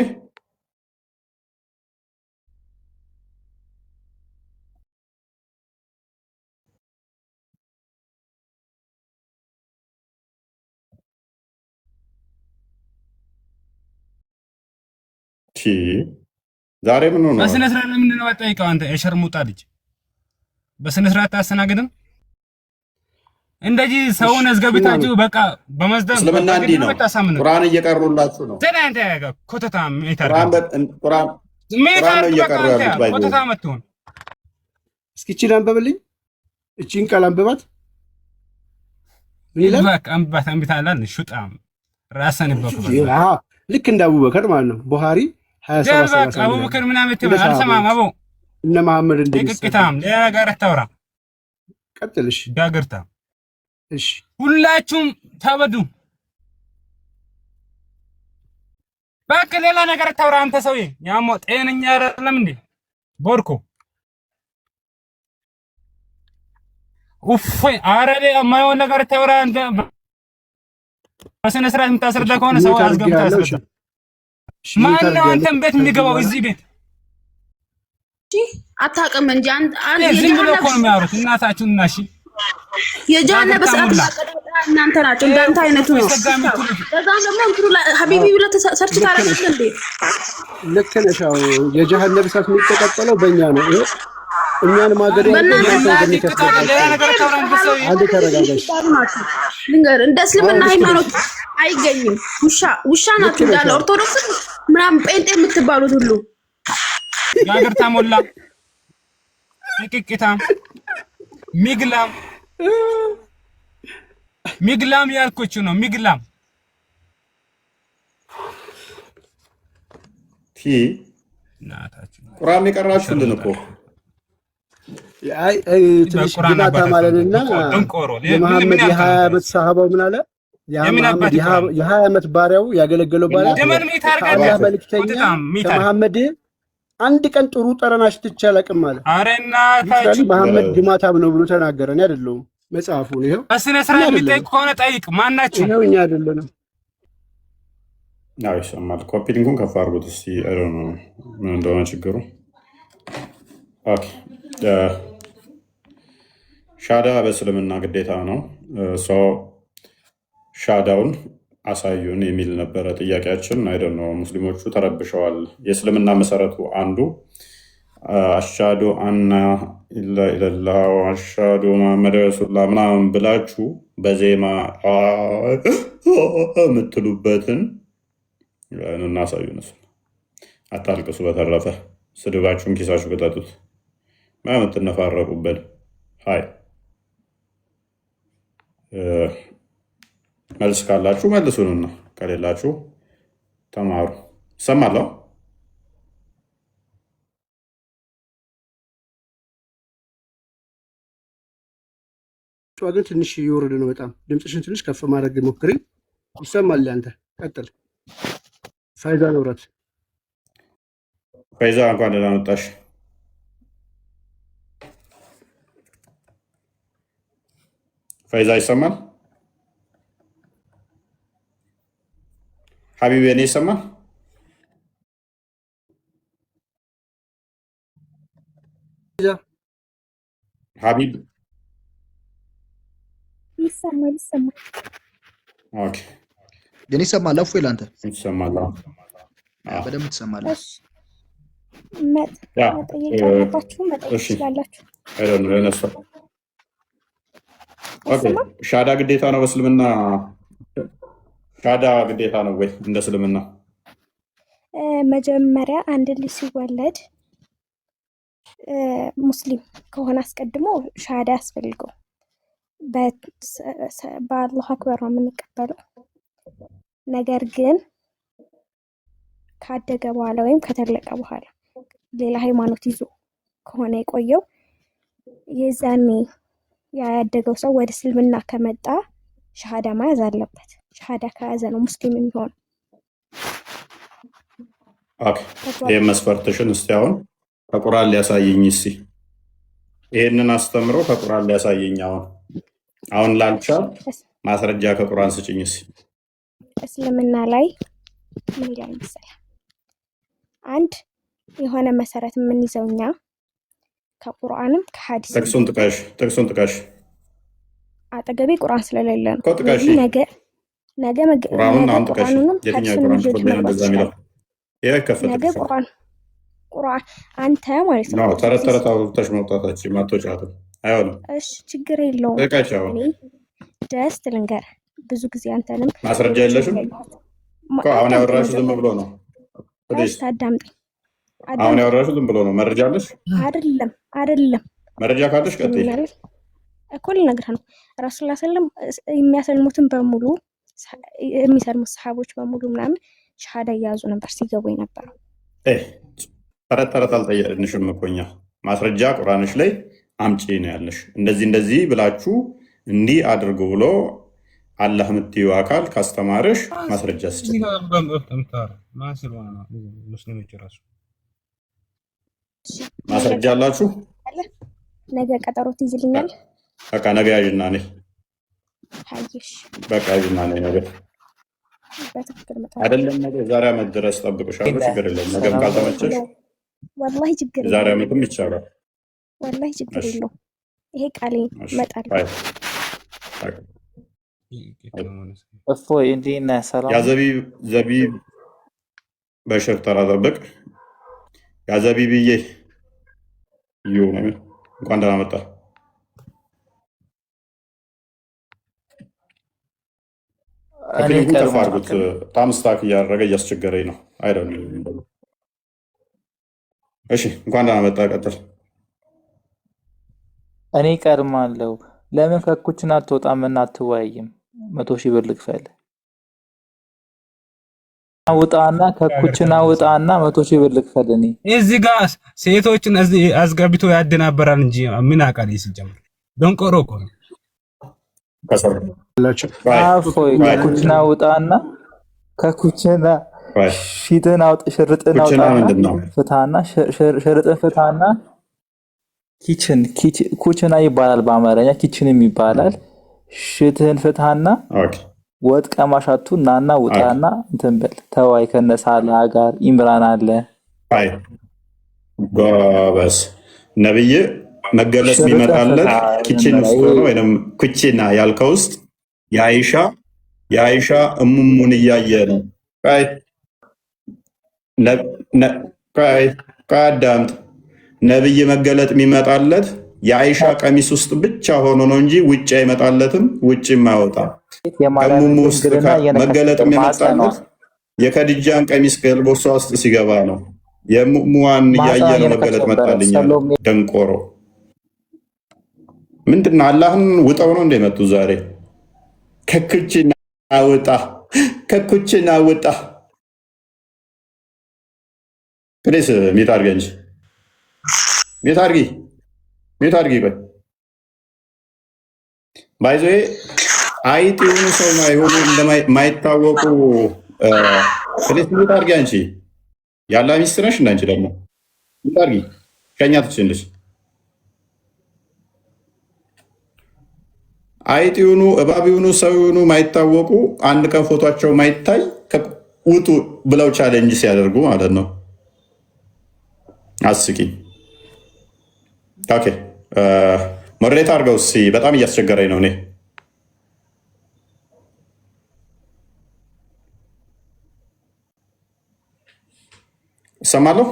ዛሬ ምን ሆነ? በስነ ስርዓት ለምንድን ነው የማትጠይቀው? አንተ የሸርሙጣ ልጅ በስነ ስርዓት ታስተናግድም። እንደዚህ ሰውን አስገብታችሁ በቃ በመዝደብ እስልምና እንዲህ ነው። ቁርአን እየቀሩላችሁ ነው። ተናንተ ኮተታ ሜታር ቁርአን ነው እየቀሩ ያሉት ባይሆን ኮተታ መጥቶን እስኪ እቺን አንበብልኝ። እቺን ቃል አንበባት። ምን ይላል? በቃ አንበባት አንብታላል። ሹጣም ራስን በኩል ልክ እንደ አቡበከር ማለት ነው። ቡሃሪ 27 አቡበከር ምናምን ተባለ። አልሰማም አቦ እነ መሐመድ እንደሚስከታም ለጋር አታውራ። ቀጥልሽ ጋገርታ እሺ፣ ሁላችሁም ተበዱ። በቃ ሌላ ነገር አታውራ። አንተ ሰውዬ ያሞ ጤነኛ አይደለም እንዴ? ቦርኮ ኡፍ አረሌ የማይሆን ነገር አታውራ። አንተ በስነ ስርዓት የምታስረዳ ከሆነ ሰው አስገብተህ አስረዳ። ማነው አንተም ቤት የሚገባው እዚህ ቤት? አታውቅም እንጂ አንተ ዝም ብሎ እኮ ነው የሚያወሩት። እናታችሁን እና እሺ የጀሃነም በሰዓት እናንተ ናችሁ። እንዳንተ አይነቱ ነው። ከዛም ደግሞ እንትሩ ሀቢቢ ብለህ ሰርች ታደርጋለህ እንዴ? ልክ ነሽ። አዎ የጀሃነም እሳት የሚተቀጠለው በእኛ ነው። ይሄ እኛን ማገድ አንድ ተረጋጋሽ። ልንገርህ እንደ እስልምና ሃይማኖት አይገኝም። ውሻ ናችሁ እንዳለ ኦርቶዶክስ ምናምን ጴንጤ የምትባሉት ሁሉ ጋገርታ ሞላ ቅቅታ ሚግላም ያልኩችሁ ነው። ሚግላም ቁርአን የቀራችሁልን እኮ ትንሽ ግናታ ማለትና የመሐመድ የ20 ዓመት ሰሃባው ምን አለ? የመሐመድ የ20 ዓመት ባሪያው ያገለገለው ባሪያ ከአላህ መልእክተኛ ከመሐመድ አንድ ቀን ጥሩ ጠረን አሽትቼ አላውቅም አለ። ስለዚህ መሐመድ ግማታም ነው ብሎ ተናገረ። እኔ አይደለሁም መጽሐፉ ነው። ይሄው በስነ ስርዓት የሚጠይቅ ከሆነ ጠይቅ። ማናችሁ? ይሄው እኛ አይደለንም። አዎ ይሰማል። ኮፒ ሊንኩን ከፍ አድርጉት እስቲ። አይ ዶንት ኖ ምን እንደሆነ ችግሩ። ኦኬ ሻዳ በእስልምና ግዴታ ነው። ሻዳውን አሳዩን የሚል ነበረ ጥያቄያችን። አይደል ነው ሙስሊሞቹ ተረብሸዋል። የእስልምና መሰረቱ አንዱ አሻዱ አና ኢላ ኢላላህ ወአሻዱ መሐመድ ረሱሉላህ ምናምን ብላችሁ በዜማ የምትሉበትን እናሳዩን። አታልቅሱ። በተረፈ ስድባችሁን ኪሳችሁ ቅጠጡት። የምትነፋረቁበት ሀይ መልስ ካላችሁ መልሱንና ከሌላችሁ ተማሩ። ይሰማለሁ። ግን ትንሽ እየወረደ ነው በጣም። ድምፅሽን ትንሽ ከፍ ማድረግ ሞክሪ። ይሰማል። አንተ ቀጥል። ፋይዛ ንብረት ፋይዛ እንኳን ደህና መጣሽ። ፋይዛ ይሰማል? ሀቢብ የኔ ይሰማል? ሀቢብ ይሰማል ይሰማል። ኦኬ ግን ይሰማል። አፎ ይላንተ ይሰማል። በደንብ ትሰማለህ። እሺ መጠየቅ ያለባችሁ መጠየቅ ትችላላችሁ። ሻዳ ግዴታ ነው በእስልምና? ሻዳ ግዴታ ነው ወይ እንደ እስልምና? መጀመሪያ አንድ ልጅ ሲወለድ ሙስሊም ከሆነ አስቀድሞ ሻዳ ያስፈልገው። በአላሁ አክበር ነው የምንቀበለው። ነገር ግን ካደገ በኋላ ወይም ከተለቀ በኋላ ሌላ ሃይማኖት ይዞ ከሆነ የቆየው የዛኔ ያደገው ሰው ወደ እስልምና ከመጣ ሻሃዳ መያዝ አለበት። ሻሃዳ ከያዘ ነው ሙስሊም የሚሆነው። ይህ መስፈርትሽን እስቲ አሁን ከቁርአን ሊያሳየኝ እስቲ ይህንን አስተምሮ ከቁርአን ሊያሳየኝ አሁን ላልቻል ማስረጃ ከቁርአን ስጭኝ እስቲ። እስልምና ላይ ምን ይላል መሰለህ? አንድ የሆነ መሰረት የምንይዘው እኛ ከቁርአንም ከሐዲስ ጥቅሱን ጥቀሽ። አጠገቤ ቁርአን ስለሌለ ነው። ነገ ቁርአኑንም ቁርአን አንተ ማለት ነው ተረት አውጥተሽ መውጣታችን ማቶጫቱ አይሆንም። እሺ ችግር የለውም። ደስ ልንገር ብዙ ጊዜ አንተንም ማስረጃ የለሽም እኮ አሁን ያወራሽው ዝም ብሎ ነው። አዳምጠኝ። አሁን ያወራሽው ዝም ብሎ ነው። መረጃ አለሽ? አይደለም መረጃ ካለሽ ቀጥይ እኮ ልነግርህ ነው። ረሱል ሰለም የሚያሰልሙትን በሙሉ የሚሰልሙት ሰሃቦች በሙሉ ምናምን ሻሃዳ እያያዙ ነበር ሲገቡ የነበረው። ተረት አልጠየቅንሽም እኮ እኛ ማስረጃ ቁርአንሽ ላይ አምጪ ነው ያለሽ። እንደዚህ ብላችሁ እንዲህ አድርጉ ብሎ አላህ የምትይው አካል ካስተማረሽ ማስረጃ ስጭ። ማስረጃ አላችሁ? ነገ ቀጠሮ ትይዝልኛል? በቃ ነገ ያዥና ነኝ። በቃ ያዥና ነኝ ነገ አይደለም ነገ ዛሬ ዓመት ድረስ ጠብቅሻለሁ። ችግር የለውም። ነገም ካልተመቸሽ ወላሂ ችግር ዛሬ ዓመትም ይቻላል። ወላሂ ችግር የለውም። ይሄ ቃሌ እመጣለሁ። እፎይ እንዴት ነህ? ሰላም ያ ዘቢብ በሽር ተራ ጠብቅ። ያ ዘቢብዬ እንኳን ደህና መጣ። ከፊሊንጉ ከፍ አድርጉት። ታምስታክ እያደረገ እያስቸገረኝ ነው። እሺ እንኳን ደህና መጣ። ቀጥል። እኔ ቀድማለሁ። ለምን ከኩችን አትወጣም እና አትወያይም? 100,000 ብር ልክፈል። ውጣና ከኩችን ውጣና 100,000 ብር ልክፈል። እኔ እዚህ ጋር ሴቶችን አስገብቶ ያደናበራል እንጂ ምን አውቃል? ሲጀምር ደንቆሮ እኮ ነው። አፎይ ከኩችና ውጣና ከኩችና ፊትን አውጥ ሽርጥን አውጣና ፍታና ሽርጥን ፍታና ኩችና ይባላል በአማርኛ ኪችንም ይባላል። ሽትህን ፍታና ወጥ ቀማሻቱ ናና ውጣና እንትን በል ተዋይ። ከነሳላ ጋር ኢምራን አለ። ጎበዝ ነብይ መገለጽ የሚመጣለት ኪችን ውስጥ ሆኖ ወይም ኩችና ያልከው ውስጥ የአይሻ እሙሙን እያየ ነው። አዳምጥ። ነብይ መገለጥ የሚመጣለት የአይሻ ቀሚስ ውስጥ ብቻ ሆኖ ነው እንጂ ውጭ አይመጣለትም። ውጭም አይወጣም። ከሙሙ ውስጥ መገለጥ የሚመጣለት የከድጃን ቀሚስ ከልቦሷ ውስጥ ሲገባ ነው። የሙሙዋን እያየ ነው መገለጥ መጣልኝ። ደንቆሮ ምንድነው? አላህን ውጠው ነው እንደመጡ ዛሬ ከኩችና ውጣ ፕሌስ ሚት አድርገ እንጂ ሚት አድርጊ። ቆይ ባይዞ አይጥ የሆኑ ሰው የሆኑ እንደማይታወቁ ፕሌስ ሚት አድርጊ። አንቺ ያላ ሚስት ነሽ እና አንቺ ደግሞ ሚት አድርጊ። ከኛ ትችልሽ አይጥ የሆኑ እባብ የሆኑ ሰው የሆኑ ማይታወቁ አንድ ቀን ፎቷቸው ማይታይ ውጡ ብለው ቻሌንጅ ሲያደርጉ ማለት ነው። አስቂ። ኦኬ ሞዴሬት አድርገው እስኪ። በጣም እያስቸገረኝ ነው እኔ እሰማለሁ።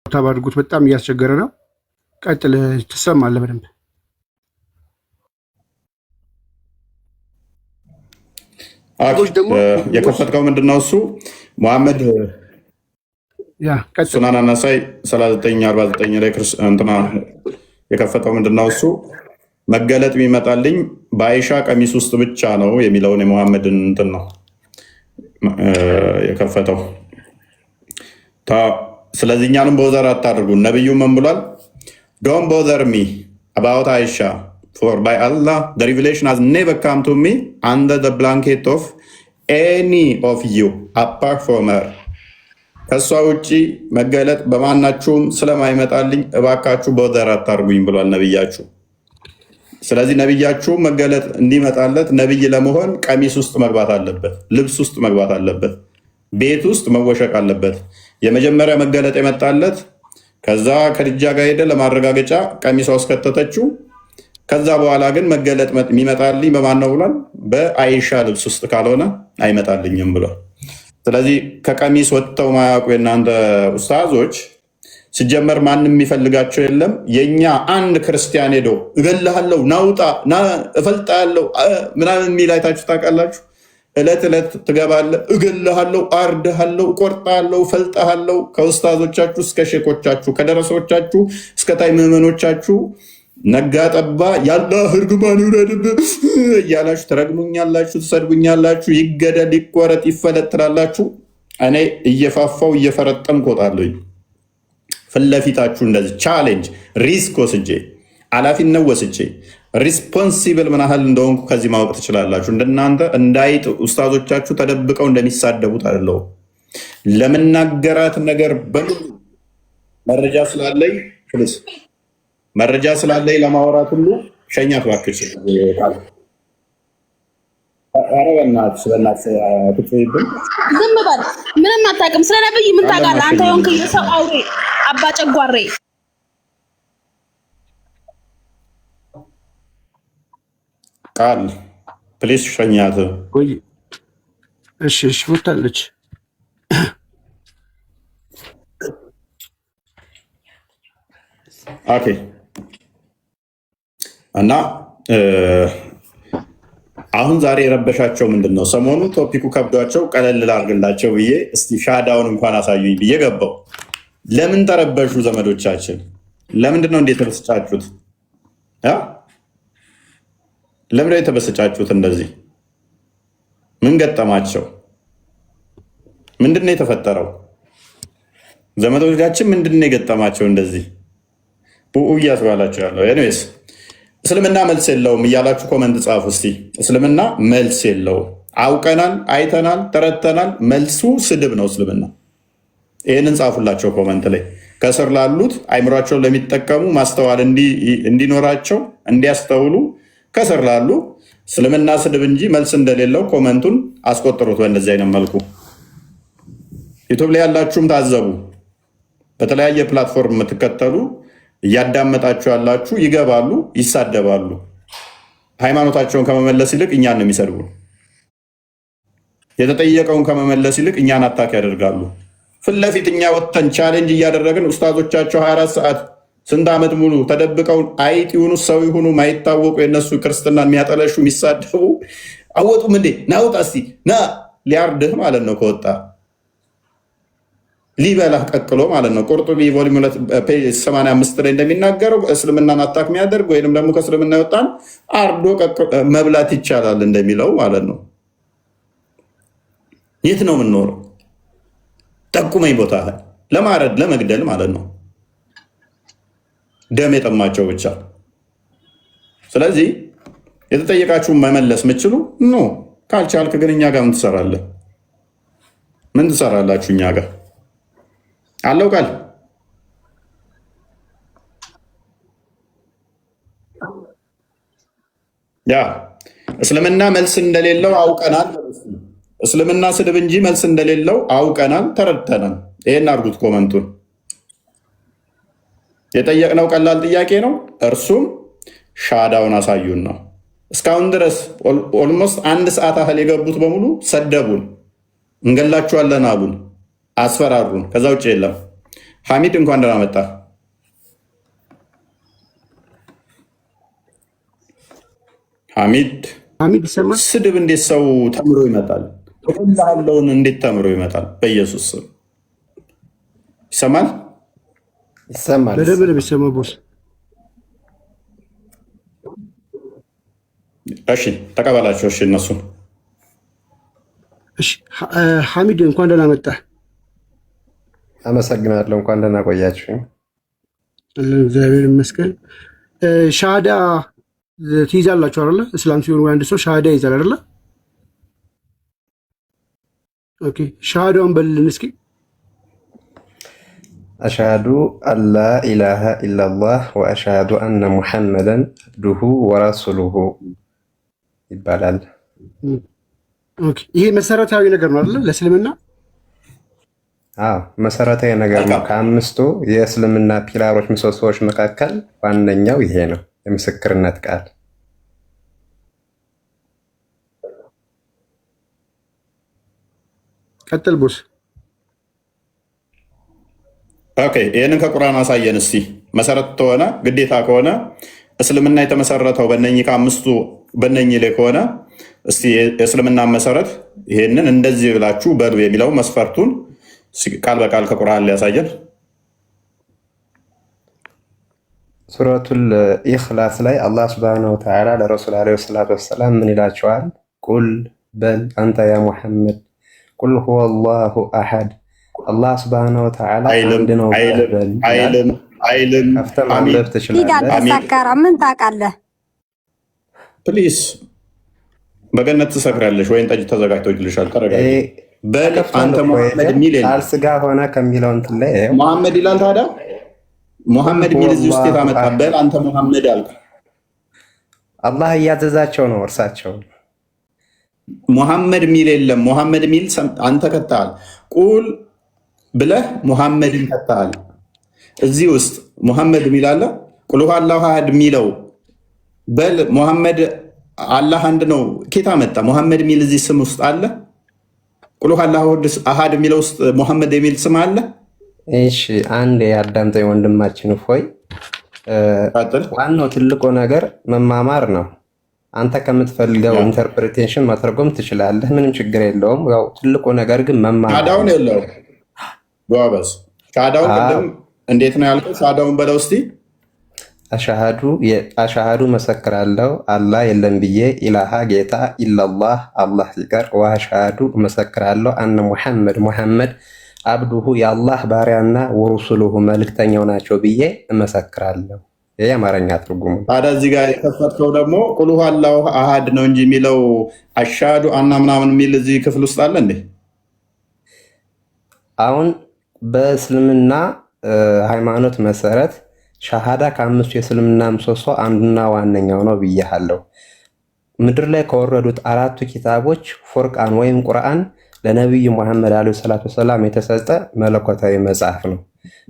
ታባድጉት በጣም እያስቸገረ ነው። ቀጥል፣ ትሰማለህ በደንብ። የከፈትከው ምንድን ነው? እሱ መሐመድ ሱናን አናሳይ 3949 ላይ እንትና የከፈተው ምንድን ነው? እሱ መገለጥ የሚመጣልኝ በአይሻ ቀሚስ ውስጥ ብቻ ነው የሚለውን የመሐመድን እንትን ነው የከፈተው። ስለዚህ እኛንም ቦዘር አታድርጉን። ነቢዩ ምን ብሏል? ዶንት ቦዘር ሚ አባውት አይሻ ፎር ባይ አላህ ዘ ሪቪሌሽን ሃዝ ኔቨር ካም ቱ ሚ አንደር ዘ ብላንኬት ኦፍ ኤኒ ኦፍ ዩ አፓርት ፍሮም ሄር። ከእሷ ውጭ መገለጥ በማናችሁም ስለማይመጣልኝ እባካችሁ ቦዘር አታድርጉኝ ብሏል ነቢያችሁ። ስለዚህ ነቢያችሁ መገለጥ እንዲመጣለት ነቢይ ለመሆን ቀሚስ ውስጥ መግባት አለበት፣ ልብስ ውስጥ መግባት አለበት፣ ቤት ውስጥ መወሸቅ አለበት። የመጀመሪያ መገለጥ የመጣለት ከዛ ከድጃ ጋር ሄደ ለማረጋገጫ ቀሚሷ ውስጥ ከተተችው። ከዛ በኋላ ግን መገለጥ የሚመጣልኝ በማን ነው ብሏል? በአይሻ ልብስ ውስጥ ካልሆነ አይመጣልኝም ብሏል። ስለዚህ ከቀሚስ ወጥተው ማያውቁ የእናንተ ኡስታዞች ሲጀመር ማንም የሚፈልጋቸው የለም። የእኛ አንድ ክርስቲያን ሄዶ እገልሃለሁ፣ ናውጣ፣ እፈልጣለሁ ምናምን የሚል አይታችሁ ታውቃላችሁ? ዕለት ዕለት ትገባለህ፣ እገልሃለሁ፣ አርድሃለሁ፣ ቆርጣለሁ፣ ፈልጣሃለሁ። ከኡስታዞቻችሁ እስከ ሼኮቻችሁ፣ ከደረሶቻችሁ እስከ ታይ ምዕመኖቻችሁ ነጋ ጠባ ያላህ እርግማን ይውረድብህ እያላችሁ ትረግሙኛላችሁ፣ ትሰድቡኛላችሁ። ይገደል፣ ይቆረጥ፣ ይፈለጥ ትላላችሁ። እኔ እየፋፋው እየፈረጠምኩ እወጣለሁ። ፊት ለፊታችሁ እንደዚህ ቻሌንጅ ሪስክ ወስጄ ኃላፊነት ወስጄ ሪስፖንሲብል ምን ያህል እንደሆንኩ ከዚህ ማወቅ ትችላላችሁ። እንደናንተ እንዳይጥ ኡስታዞቻችሁ ተደብቀው እንደሚሳደቡት አይደለሁም። ለምናገራት ነገር በሙሉ መረጃ ስላለኝ ፕሊስ መረጃ ስላለኝ ለማውራት ሁሉ ሸኛት እባክሽ። ኧረ በእናትሽ ትይብን ዝም በል። ምንም አታውቅም ስለ ነብይ። ምን ታውቃለህ አንተ? የሆንክ የሰው አውሬ አባ ጨጓሬ። ቃል ፕሊስ ሸኛት። እሺ እሺ ወታለች። ኦኬ እና አሁን ዛሬ የረበሻቸው ምንድን ነው? ሰሞኑ ቶፒኩ ከብዷቸው ቀለል ላድርግላቸው ብዬ እስቲ ሻዳውን እንኳን አሳዩኝ ብዬ ገባው። ለምን ተረበሹ ዘመዶቻችን? ለምንድን ነው እንዴት የተበሰጫችሁት? ለምን የተበሰጫችሁት? እንደዚህ ምን ገጠማቸው? ምንድን ነው የተፈጠረው? ዘመዶቻችን ምንድን ነው የገጠማቸው? እንደዚህ እያስባላቸው ያለው ኤኒዌይስ እስልምና መልስ የለውም እያላችሁ ኮመንት ጻፉ እስቲ። እስልምና መልስ የለውም። አውቀናል፣ አይተናል፣ ተረድተናል። መልሱ ስድብ ነው እስልምና። ይህንን ጻፉላቸው ኮመንት ላይ። ከስር ላሉት አይምሯቸውን ለሚጠቀሙ ማስተዋል እንዲኖራቸው እንዲያስተውሉ ከስር ላሉ እስልምና ስድብ እንጂ መልስ እንደሌለው ኮመንቱን አስቆጥሩት። በእንደዚህ አይነት መልኩ ዩቱብ ላይ ያላችሁም ታዘቡ። በተለያየ ፕላትፎርም የምትከተሉ እያዳመጣችሁ ያላችሁ ይገባሉ፣ ይሳደባሉ። ሃይማኖታቸውን ከመመለስ ይልቅ እኛን ነው የሚሰድቡ። የተጠየቀውን ከመመለስ ይልቅ እኛን አታክ ያደርጋሉ። ፊት ለፊት እኛ ወጥተን ቻሌንጅ እያደረግን ኡስታዞቻቸው 24 ሰዓት ስንት ዓመት ሙሉ ተደብቀው አይጥ ይሁኑ ሰው ይሁኑ ማይታወቁ የነሱ ክርስትናን የሚያጠለሹ የሚሳደቡ አወጡም እንዴ? ናውጣ እስቲ ና ሊያርድህ ማለት ነው ከወጣ ሊበላህ ቀቅሎ ማለት ነው። ቁርጡቢ ቮሊዩም 85 ላይ እንደሚናገረው እስልምናን አታክ የሚያደርግ ወይንም ደግሞ ከእስልምና የወጣን አርዶ መብላት ይቻላል እንደሚለው ማለት ነው። የት ነው የምንኖረው? ጠቁመኝ ቦታ ለማረድ ለመግደል ማለት ነው። ደም የጠማቸው ብቻ። ስለዚህ የተጠየቃችሁን መመለስ የምችሉ ኖ ካልቻልክ ግን እኛ ጋር ምን ትሰራለህ? ምን ትሰራላችሁ እኛ ጋር አለው ቃል ያ እስልምና መልስ እንደሌለው አውቀናል። እስልምና ስድብ እንጂ መልስ እንደሌለው አውቀናል፣ ተረድተናል። ይሄን አድርጉት ኮመንቱን። የጠየቅነው ቀላል ጥያቄ ነው። እርሱም ሻሃዳውን አሳዩን ነው። እስካሁን ድረስ ኦልሞስት 1 ሰዓት ያህል የገቡት በሙሉ ሰደቡን፣ እንገላችኋለን አሉን፣ አስፈራሩን። ከዛ ውጭ የለም። ሐሚድ እንኳን ደህና መጣ። ሐሚድ ስድብ እንዴት ሰው ተምሮ ይመጣል? ያለውን እንዴት ተምሮ ይመጣል? በኢየሱስ ስም ይሰማል? ይሰማል። በደንብ ይሰማ ቦስ። እሺ ተቀበላቸው። እሺ እነሱ እሺ። ሐሚድ እንኳን ደህና መጣ። አመሰግናለሁ። እንኳን ደህና ቆያችሁ። እግዚአብሔር ይመስገን። ሻሃዳ ትይዛላችሁ አይደለ? እስላም ሲሆን አንድ ሰው ሻሃዳ ይይዛል አይደለ? ኦኬ ሻሃዳውን በልልን እስኪ። አሽሃዱ አላ ኢላሃ ኢላላህ ወአሽሃዱ አነ ሙሐመደን አብዱሁ ወረሱሉሁ ይባላል። ኦኬ ይሄ መሰረታዊ ነገር ነው አይደለ? ለእስልምና መሰረታዊ ነገር ነው። ከ5ቱ የእስልምና ፒላሮች ምሰሶዎች መካከል ዋነኛው ይሄ ነው፣ የምስክርነት ቃል። ቀጥል ቦስ። ኦኬ ይህንን ከቁርአን አሳየን እስቲ። መሰረት ከሆነ ግዴታ ከሆነ እስልምና የተመሰረተው በእነኚህ ከ5ቱ በእነኚህ ላይ ከሆነ እስቲ የእስልምና መሰረት ይሄንን እንደዚህ ብላችሁ በሉ የሚለው መስፈርቱን ቃል በቃል ከቁርአን ላይ ያሳየን። ሱረቱል ኢኽላስ ላይ አላህ ሱብሓነሁ ወተዓላ ለረሱል ዓለይሂ ሰላቱ ወሰላም ምን ይላቸዋል? ቁል በል አንተ ያ ሙሐመድ ቁል ሁወላሁ አሐድ አላህ ሱብሓነሁ ወተዓላ አንድ ነው በል። አይልም ከፍተህ ማንበብ ትችላለህ። ሰካራ ምን ታውቃለህ? ፕሊዝ በገነት ትሰክራለሽ። ወይን ጠጅ ተዘጋጅቶልሻል። ተረጋጊ። በል አንተ ሙሐመድ ሚል አልስጋ ሆነ ከሚለው እንትን ላይ ሙሐመድ ይላል። ታዲያ ሙሐመድ ሚል እዚህ ውስጥ የታመጣ በል አንተ ሙሐመድ አልክ። አላህ እያዘዛቸው ነው እርሳቸው። ሙሐመድ ሚል የለም። ሙሐመድ ሚል አንተ ከተሃል። ቁል ብለህ ሙሐመድን ከተሃል። እዚህ ውስጥ ሙሐመድ ሚል አለ። ቁል ሁወ አላሁ አሐድ ሚለው በል ሙሐመድ አላህ አንድ ነው። ኬታ መጣ? ሙሐመድ ሚል እዚህ ስም ውስጥ አለ? ቁል ሁወ አላሁ አሐድ የሚለው ውስጥ ሙሐመድ የሚል ስም አለ? እሺ አንድ ያዳምጠኝ ወንድማችን ሆይ፣ ዋናው ትልቁ ነገር መማማር ነው። አንተ ከምትፈልገው ኢንተርፕሪቴሽን መተርጎም ትችላለህ፣ ምንም ችግር የለውም። ያው ትልቁ ነገር ግን መማማር። ሻዳውን የለውም ጎበዝ። ሻዳውን ቅድም እንዴት ነው ያልከው? ሻዳውን በለው እስቲ። አሻሃዱ መሰክራለሁ አላህ የለም ብዬ ኢላሃ ጌታ ኢላላህ አላህ ሲቀር፣ ወአሻሃዱ መሰክራለሁ አነ ሙሐመድ አብዱሁ የአላህ ባሪያና ወሩሱሉሁ መልእክተኛው ናቸው ብዬ እመሰክራለሁ። ይሄ የአማርኛ ትርጉሙ። ታዲያ እዚህ ጋር የከፈትከው ደግሞ ቁል ሁወ አላሁ አሐድ ነው እንጂ የሚለው አሻዱ አና ምናምን የሚል እዚህ ክፍል ውስጥ አለ እንዴ? አሁን በእስልምና ሃይማኖት መሰረት ሻሃዳ ከ5ቱ የእስልምና ምሰሶ አንዱና ዋነኛው ነው ብያለሁ። ምድር ላይ ከወረዱት 4ቱ ኪታቦች ፉርቃን ወይም ቁርአን ለነቢዩ ሙሐመድ ዓለይሂ ሰላቱ ወሰላም የተሰጠ መለኮታዊ መጽሐፍ ነው።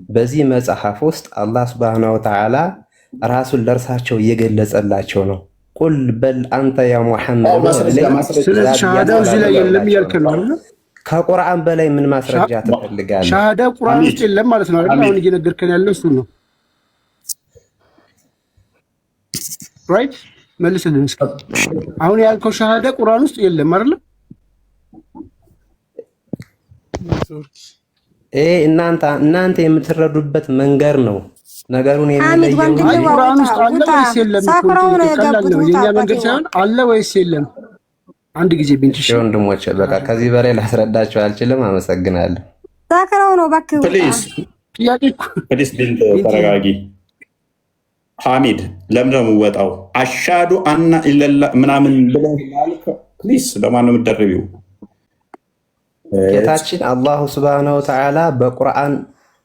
በዚህ መጽሐፍ ውስጥ አላህ ሱብሓነሁ ወተዓላ ራሱን ለእርሳቸው እየገለጸላቸው ነው። ቁል በል አንተ ያ ሙሐመድ። ሻሃዳው እዚህ ላይ የለም እያልክ ነው አይደል? ከቁርአን በላይ ምን ማስረጃ ትፈልጋለህ? ሻሃዳ ቁርአን ውስጥ የለም ማለት ነው አይደል? አሁን እየነገርከን ያለው እሱ ነው። ራይት መልስልን እስኪ። አሁን ያልከው ሻሃዳ ቁርአን ውስጥ የለም አይደል? እናንተ የምትረዱበት መንገድ ነው ነገሩን የሚለየው። ቁርአን ውስጥ አለ ወይስ የለም? የኛ መንገድ ሳይሆን አለ ወይስ የለም? አንድ ጊዜ ቢንትሽ ወንድሞቼ፣ በቃ ከዚህ በላይ ላስረዳቸው አልችልም። አመሰግናለሁ። ሰክረው ነው እባክህ። ፕሊዝ ቢንት ተረጋጊ። ሐሚድ ለምን ነው የምወጣው? አሻዱ አና ኢለላ ምናምን ብለህ ፕሊዝ፣ ለማን ነው የምትደርቢው? ጌታችን አላሁ ሱብሓነሁ ወተዓላ በቁርአን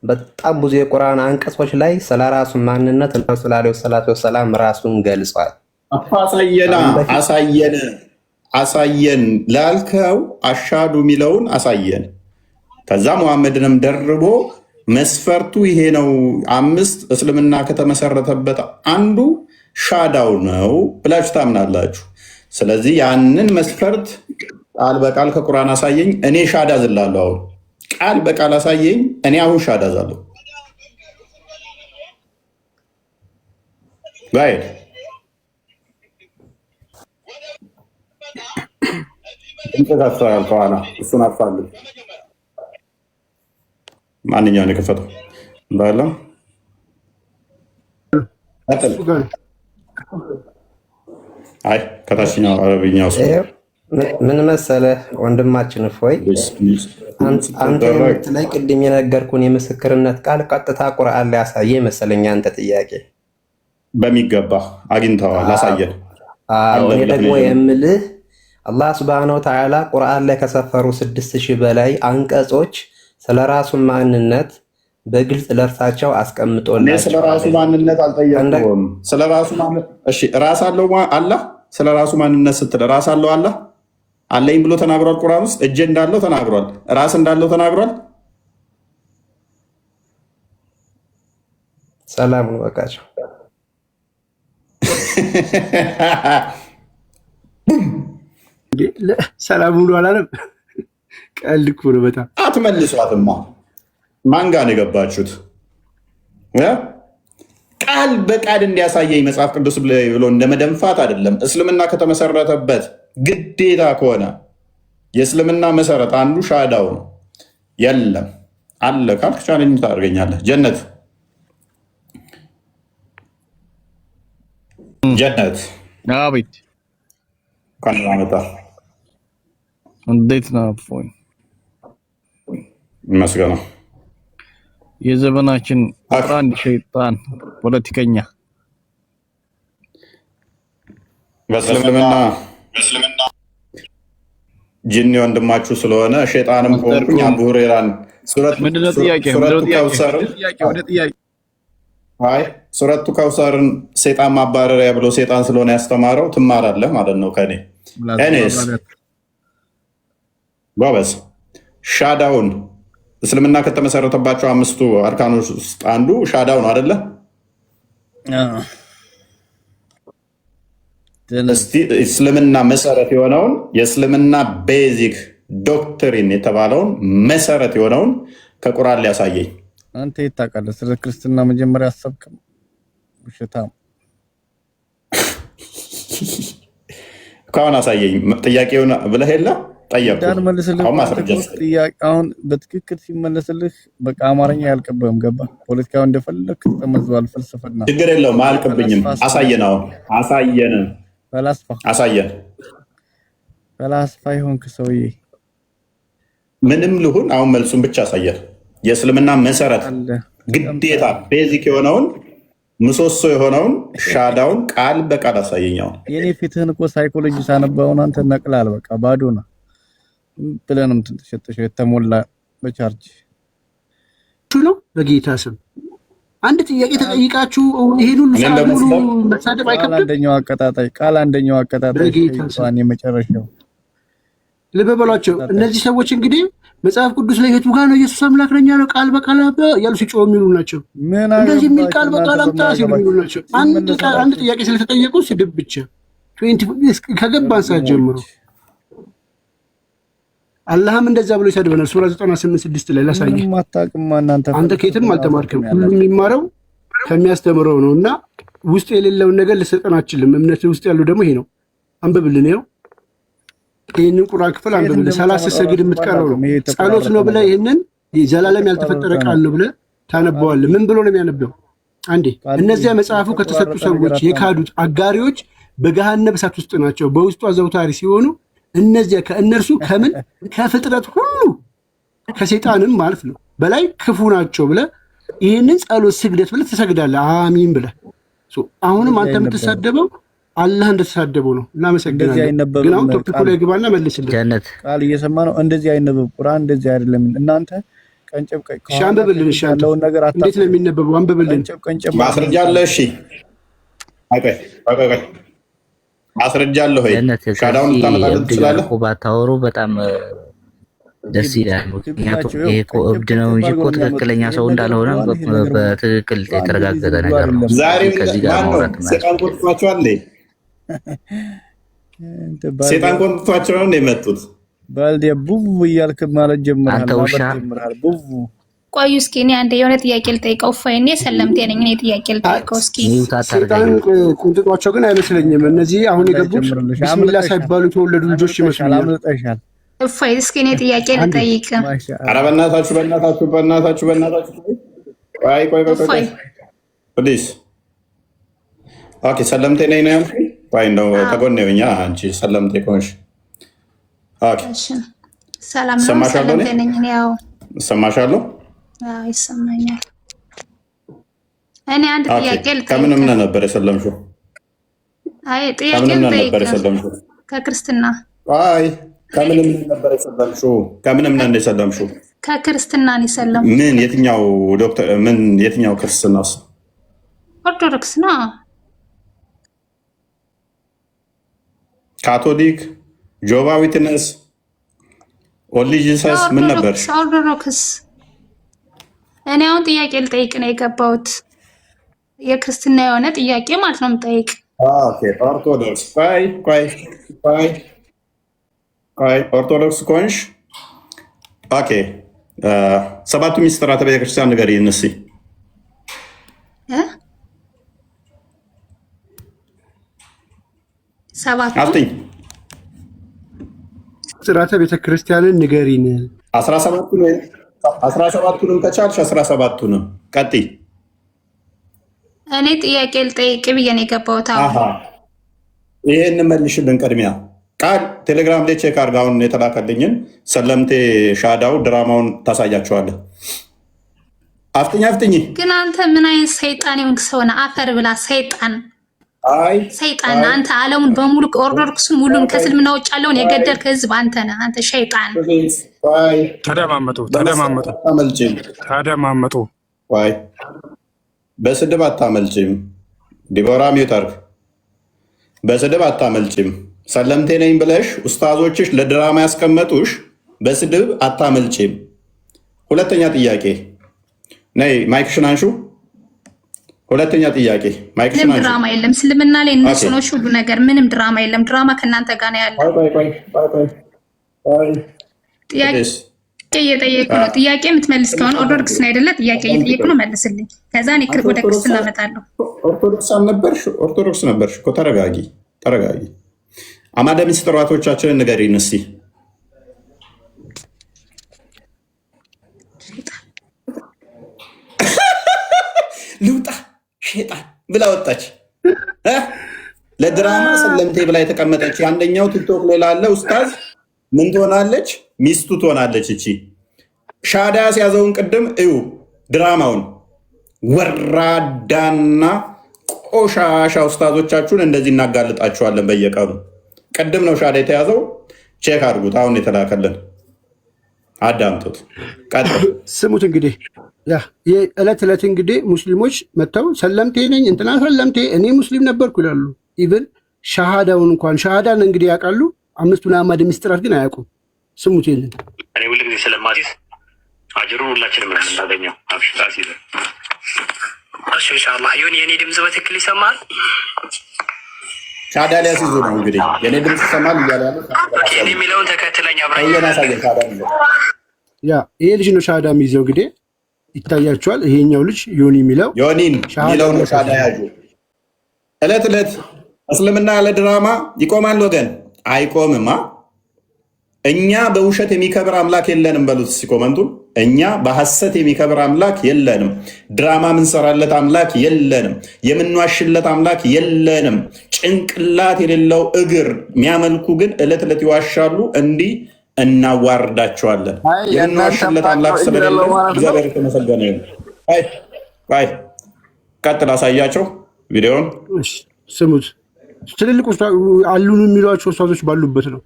በጣም ብዙ የቁርአን አንቀጾች ላይ ስለራሱ ማንነት ረሱል ዓለይሂ ሰላቱ ወሰላም ራሱን ገልጿል። አሳየን አሳየን ላልከው አሻዱ የሚለውን አሳየን። ከዛ ሙሐመድንም ደርቦ መስፈርቱ ይሄ ነው፣ 5 እስልምና ከተመሰረተበት አንዱ ሻዳው ነው ብላችሁ ታምናላችሁ። ስለዚህ ያንን መስፈርት ቃል በቃል ከቁርአን አሳየኝ፣ እኔ ሻዳ ዝላለሁ። አሁን ቃል በቃል አሳየኝ፣ እኔ አሁን ሻዳ ዛለሁ። ጋይድ እንተጋፍታል ከኋላ እሱን አፋልግ። ማንኛውን የከፈተው እንዳለ አይ ከታችኛው አረብኛው ምን መሰለህ ወንድማችን እፎይ፣ አንተ የምትለኝ ቅድም የነገርኩን የምስክርነት ቃል ቀጥታ ቁርአን ላይ ያሳየ መሰለኝ። አንተ ጥያቄ በሚገባ አግኝተዋል፣ አሳየን። እኔ ደግሞ የምልህ አላህ ሱብሃነሁ ወተዓላ ቁርአን ላይ ከሰፈሩ 6000 በላይ አንቀጾች ስለራሱ ማንነት በግልጽ ለእርሳቸው አስቀምጦላቸው። ስለራሱ ማንነት አልጠየቁም። ስለራሱ ማንነት እሺ፣ ራስ አለው አላህ። ስለራሱ ማንነት ስትል ራስ አለው አላህ አለኝ ብሎ ተናግሯል። ቁርአን ውስጥ እጅ እንዳለው ተናግሯል። ራስ እንዳለው ተናግሯል። ሰላም ነው በቃቸው። ሰላም ብሎ አላለም። ቀልድ እኮ ነው በጣም። አትመልሷትማ። ማን ጋር ነው የገባችሁት? ቃል በቃል እንዲያሳየኝ መጽሐፍ ቅዱስ ብሎ እንደመደንፋት አይደለም። እስልምና ከተመሰረተበት ግዴታ ከሆነ የእስልምና መሰረት አንዱ ሻዳው ነው። የለም አለ ካልክ ቻሌንጅ ታደርገኛለህ። ጀነት አቤት ከናመጣ እንዴት ነው እፎይ? ይመስገነው። የዘመናችን አንድ ሸይጣን ፖለቲከኛ በእስልምና ጂኒ ወንድማችሁ ስለሆነ ሸይጣንም ሆንኩኝ አቡ ሁሬራን ሱረቱ ከውሰርን ሴጣን ማባረሪያ ብሎ ሴጣን ስለሆነ ያስተማረው ትማራለህ ማለት ነው ከኔ። እኔስ ጎበዝ ሻዳውን እስልምና ከተመሰረተባቸው 5ቱ አርካኖች ውስጥ አንዱ ሻዳው ነው አይደለ? እስቲ እስልምና መሰረት የሆነውን የእስልምና ቤዚክ ዶክትሪን የተባለውን መሰረት የሆነውን ከቁርአን ሊያሳየኝ። አንተ የታውቃለህ ስለ ክርስትና መጀመሪያ አሰብክም? ውሸታም ካሁን አሳየኝ። ጥያቄውን ብለህ የለ ጠየቁ። አሁን በትክክል ሲመለስልህ በቃ አማርኛ ያልቀበም ገባ። ፖለቲካው እንደፈለክ ተመዝዋል። ፍልስፍና ችግር የለውም አልቅብኝም። አሳየን። አሁን አሳየን። አሳየን። ፈላስፋ ይሆንክ ሰውዬ ምንም ልሁን አሁን መልሱን ብቻ አሳየን። የእስልምና መሰረት ግዴታ ቤዚክ የሆነውን ምሰሶ የሆነውን ሻዳውን ቃል በቃል አሳየኛው። የኔ ፊትህን እኮ ሳይኮሎጂ ሳነበውን አንተ ነቅላል። በቃ ባዶ ነው ብለንም ተሸጠሽ የተሞላ በቻርጅ ነው። በጌታ ስም አንድ ጥያቄ ተጠይቃችሁ ይሄን ሁሉ ሰዓት ሙሉ መሳደብ አይከብድም? አንደኛው አቀጣጣይ ሸይጣን የመጨረሻው ልብ በሏቸው። እነዚህ ሰዎች እንግዲህ መጽሐፍ ቅዱስ ላይ የቱ ጋር ነው ኢየሱስ አምላክ ነኝ ያለው ቃል በቃል ያሉ ሲጮህ የሚሉ ናቸው። እንደዚህ የሚል ቃል በቃል አምጣ ሲሉ የሚሉ ናቸው። አንድ ጥያቄ ስለተጠየቁ ስድብ ብቻ ከገባን ሰዓት ጀምሮ አላህም እንደዛ ብሎ ይሰድበናል። ሱራ 98:6 ላይ ላሳየህ። አንተ ከየትም አልተማርክም። ሁሉም የሚማረው ከሚያስተምረው ነው እና ውስጥ የሌለውን ነገር ልሰጠን አችልም። እምነት ውስጥ ያለው ደግሞ ይሄ ነው። አንብብልን። ይኸው ይህንን ቁርአን ክፍል አንብብልን። 30 ሰግድ የምትቀረው ነው። ጸሎት ነው ብለህ ይህንን ዘላለም ያልተፈጠረ ቃል ነው ብለህ ታነበዋለህ። ምን ብሎ ነው የሚያነበው? አንዴ እነዚያ መጽሐፉ ከተሰጡ ሰዎች የካዱት አጋሪዎች በገሃነም እሳት ውስጥ ናቸው፣ በውስጡ አዘውታሪ ሲሆኑ እነዚያ ከእነርሱ ከምን ከፍጥረት ሁሉ ከሰይጣንም ማለት ነው በላይ ክፉ ናቸው ብለህ ይህንን ጸሎት ስግደት ብለህ ትሰግዳለህ። አሚን ብለህ አሁንም አንተ የምትሳደበው አላህ እንደተሳደበው ነው። እናመሰግናለን። ግን አሁን ቶፒኩ ላይ ግባና መልስልህ። ጀነት ቃል እየሰማ ነው። እንደዚህ አይነበብ ቁርአን እንደዚህ አይደለም። እናንተ ቀንጨብ አንብብልን። እሺ እንዴት ነው የሚነበበው? አንብብልን። ማስረጃ አለ? እሺ አስረጃለሁ ወይ ሻዳውን ታመጣለህ ትችላለህ ባታወሩ በጣም ደስ ይላል። ምክንያቱም ይሄ እኮ እብድ ነው እንጂ እኮ ትክክለኛ ሰው እንዳልሆነ በትክክል የተረጋገጠ ነገር ነው። ዛሬ ከዚህ ጋር ማውራት ሰይጣን ቆጥቷቸዋል እንዴ? ሰይጣን ቆጥቷቸው ነው የመጡት። ባልዲ ቡቡ እያልክ ማለት ጀምራል። አንተ ውሻ ቡቡ ቆዩ እስኪ እኔ አንዴ የሆነ ጥያቄ ልጠይቀው። እኔ ሰለምቴ ነኝ። እኔ ጥያቄ ልጠይቀው እስኪ። ሰይጣን ቁንጥጧቸው ግን አይመስለኝም። እነዚህ አሁን የገቡት ቢስሚላህ ሳይባሉ የተወለዱ ልጆች ይመስሉኛል። እፎይ እስኪ እኔ ጥያቄ ልጠይቅ። ኧረ በእናታችሁ ቆይ ፕሊዝ። ኦኬ ሰለምቴ ነኝ ነው ያልኩኝ። ቆይ እንደው ከጎኔ ሆኛ አንቺ ሰለምቴ ከሆንሽ ኦኬ ሰላም ነው። ሰለምቴ ነኝ እኔ። ያው እሰማሻለሁ። አዎ ይሰማኛል። እኔ አንድ ጥያቄ ልጠይቅ። ከምን እምነት ነበር የሰለምሽው? አይ ጥያቄ ልጠይቅ። ከክርስትና። አይ ከምን እምነት ነበር የሰለምሽው? ከምን እምነት ነው የሰለምሽው? ከክርስትና ነው የሰለምኩት። ምን የትኛው ዶክተር ምን የትኛው ክርስትናስ? ኦርቶዶክስ ነው። ካቶሊክ፣ ጆባ ዊትነስ፣ ኦንሊ ጂሰስ ምን ነበር? ኦርቶዶክስ። እኔ አሁን ጥያቄ ልጠይቅ ነው የገባሁት። የክርስትና የሆነ ጥያቄ ማለት ነው የምጠይቅ። ኦኬ ኦርቶዶክስ። ቆይ ኦርቶዶክስ ኮንሽ። ኦኬ ሰባቱ ሚስጥራተ ቤተክርስቲያን ንገሪኝ እስኪ። ሰባቱ አፍጥኝ። ሚስጥራተ ቤተክርስቲያንን ንገሪን። 17ቱንም ከቻልሽ 17ቱንም ቀጥይ። እኔ ጥያቄ ልጠይቅ ብዬ ነው የገባሁት። ይሄን መልሽልን ቅድሚያ ቃል ቴሌግራም ላይ ቼክ አድርጋ አሁን የተላከልኝን ሰለምቴ ሻዳው ድራማውን ታሳያቸዋለህ። አፍጥኝ። ግን አንተ ምን አይነት ሰይጣን የሆንክ ሰው ነህ? አፈር ብላ ሰይጣን። ሰይጣን አንተ ዓለሙን በሙሉ ኦርቶዶክሱን ሙሉን ከእስልምና ውጭ ያለውን የገደልክ ህዝብ አንተ ነህ። አንተ ሸይጣን። ተደማመጡ። በስድብ አታመልጭም። ዲቦራ ሚውተርክ በስድብ አታመልጭም። ሰለምቴ ነኝ ብለሽ ኡስታዞችሽ ለድራማ ያስቀመጡሽ በስድብ አታመልጭም። ሁለተኛ ጥያቄ ነይ ማይክሽን አንሹ። ሁለተኛ ጥያቄ ማይክሽን አንሹ። ድራማ የለም እስልምና ላይ እነሱ ነው ሁሉ ነገር። ምንም ድራማ የለም። ድራማ ከእናንተ ጋር ነው ያለው። ጥያቄ እየጠየቁ ነው። ጥያቄ የምትመልስ ከሆነ ኦርቶዶክስ ነው አይደለ? ጥያቄ እየጠየቁ ነው፣ መልስልኝ። ከዛ እኔ ወደ ክርስትና እመጣለሁ። ኦርቶዶክስ አልነበርሽ? ኦርቶዶክስ ነበርሽ እኮ። ተረጋጊ። አማደ ሚስጥራቶቻችንን ንገሪን እስኪ። ልውጣ ሸይጣን ብላ ወጣች። ለድራማ ሰለምቴ ብላ የተቀመጠች። አንደኛው ቲክቶክ ላይ ላለ ኡስታዝ ምን ትሆናለች? ሚስቱ ትሆናለች። እቺ ሻዳ ያስያዘውን ቅድም እዩ ድራማውን። ወራዳና ቆሻሻ ኡስታዞቻችሁን እንደዚህ እናጋልጣችኋለን በየቀኑ። ቅድም ነው ሻዳ የተያዘው። ቼክ አድርጉት። አሁን የተላከልን አዳምጡት። ስሙት። እንግዲህ የዕለት ዕለት እንግዲህ ሙስሊሞች መጥተው ሰለምቴ ነኝ እንትና ሰለምቴ እኔ ሙስሊም ነበርኩ ይላሉ። ኢቨን ሻሃዳውን እንኳን ሻሃዳን እንግዲህ ያውቃሉ። አምስቱን አዕማደ ምስጢራት ግን አያውቁም። ስሙት። የለን እኔ ሁሉ ጊዜ ስለማዚዝ አጅሩን ሁላችንም ነው የምናገኘው። አብሽራ ሲዘ እሺ ኢንሻአላህ ይሁን። የኔ ድምጽ በትክክል ይሰማል? ሻዳ ሊያስይዙ ነው እንግዲህ የኔ ድምጽ ይሰማል እያለ ያለው እኔ የሚለውን ተከትለኝ አብራኝ ያሳየን። ሻዳ የሚለው ይሄ ልጅ ነው ሻዳ የሚይዘው። እንግዲህ ይታያቸዋል። ይሄኛው ልጅ ዮኒ የሚለው ዮኒን የሚለው ነው ሻዳ ያዡ። ዕለት ዕለት እስልምና ያለ ድራማ ይቆማል ወገን? አይቆምማ። እኛ በውሸት የሚከብር አምላክ የለንም በሉት እስኪ ኮመንቱን። እኛ በሐሰት የሚከብር አምላክ የለንም። ድራማ የምንሰራለት አምላክ የለንም። የምንዋሽለት አምላክ የለንም። ጭንቅላት የሌለው እግር የሚያመልኩ ግን ዕለት ዕለት ይዋሻሉ። እንዲህ እናዋርዳቸዋለን። የምንዋሽለት አምላክ ስለሌለ እግዚአብሔር የተመሰገነ ይሁን። ቀጥል፣ አሳያቸው ቪዲዮን። ስሙት። ትልልቅ አሉን የሚሏቸው ኡስታዞች ባሉበት ነው።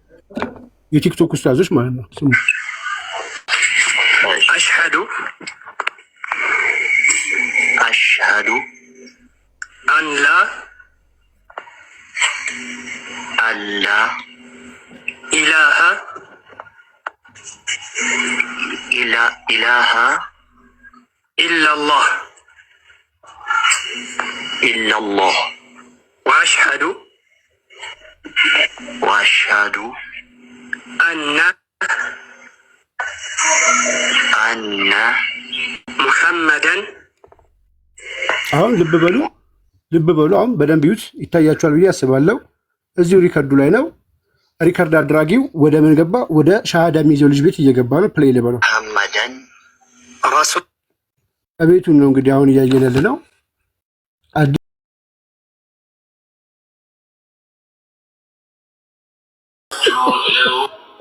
የቲክቶክ ኡስታዞች ማለት ነው። ስሙ። አሽሀዱ አን ላ ألا إله إلا الله وأشهد أن محمدا አሁን ልብ በሉ አሁን በደንብ ይዩት ይታያችኋል ብዬ አስባለሁ። እዚሁ ሪከርዱ ላይ ነው። ሪከርድ አድራጊው ወደ ምን ገባ? ወደ ሻሃዳ የሚይዘው ልጅ ቤት እየገባ ነው። ፕሌይ ልበለው። محمدا رسول ቤቱን ነው እንግዲህ አሁን እያየነል ነው።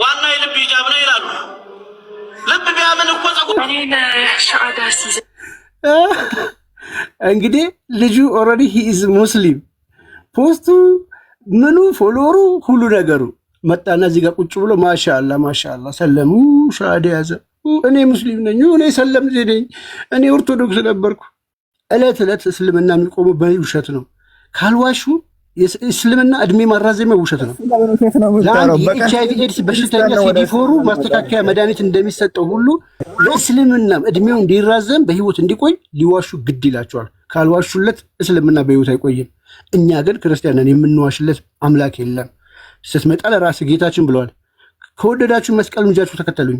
ዋና የልብ ሂጃብ ነው ይላሉ። ልብ ቢያምን እኮ እንግዲህ ልጁ ኦልሬዲ ሂ ኢዝ ሙስሊም። ፖስቱ ምኑ ፎሎወሩ ሁሉ ነገሩ መጣና እዚህ ጋር ቁጭ ብሎ ማሻአላ ሰለሙ ሻሃዳ ያዘ። እኔ ሙስሊም ነኝ፣ እኔ ሰለም ነኝ፣ እኔ ኦርቶዶክስ ነበርኩ። እለት እስልምና የሚቆሙ በውሸት ነው። ካልዋሹ እስልምና እድሜ ማራዘሚያ ውሸት ነው። ለአንድ የኤችአይቪ ኤድስ በሽተኛ ሲዲፎሩ ማስተካከያ መድኃኒት እንደሚሰጠው ሁሉ ለእስልምና እድሜው እንዲራዘም በህይወት እንዲቆይ ሊዋሹ ግድ ይላቸዋል። ካልዋሹለት እስልምና በህይወት አይቆይም። እኛ ግን ክርስቲያንን የምንዋሽለት አምላክ የለም። ስትመጣ ለራስ ጌታችን ብለዋል፣ ከወደዳችሁ መስቀል ምጃችሁ ተከተሉኝ።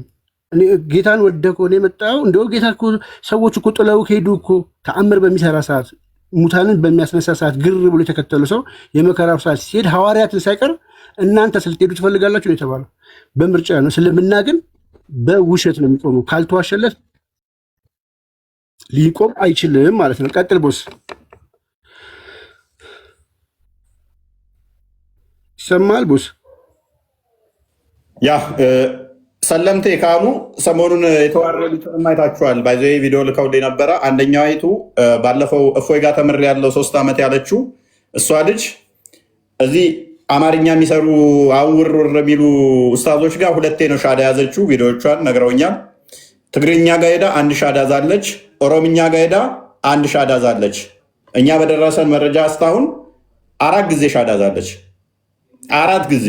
እኔ ጌታን ወደ ከሆነ የመጣው እንደው ጌታ እኮ ሰዎች እኮ ጥለው ሄዱ እኮ ተአምር በሚሰራ ሰዓት ሙታንን በሚያስነሳ ሰዓት ግር ብሎ የተከተሉ ሰው የመከራው ሰዓት ሲሄድ ሐዋርያትን ሳይቀር እናንተ ስልትሄዱ ትፈልጋላችሁ የተባለው በምርጫ ነው። እስልምና ግን በውሸት ነው የሚቆመው። ካልተዋሸለት ሊቆም አይችልም ማለት ነው። ቀጥል ቦስ። ይሰማል ቦስ? ያ ሰለምቴ ካሉ ሰሞኑን የተዋረዱትን አይታችኋል። ባይዘ ቪዲዮ ልከውልኝ ነበረ። አንደኛው አይቱ ባለፈው እፎይ ጋር ተምር ያለው 3 ዓመት ያለችው እሷ ልጅ እዚህ አማርኛ የሚሰሩ አውርር የሚሉ ኡስታዞች ጋር 2 ነው ሻዳ ያዘችው። ቪዲዮቿን ነግረውኛል። ትግርኛ ጋር ሄዳ 1 ሻዳ ዛለች። ኦሮምኛ ጋር ሄዳ 1 ሻዳ ዛለች። እኛ በደረሰን መረጃ እስካሁን 4 ጊዜ ሻዳ ዛለች። 4 ጊዜ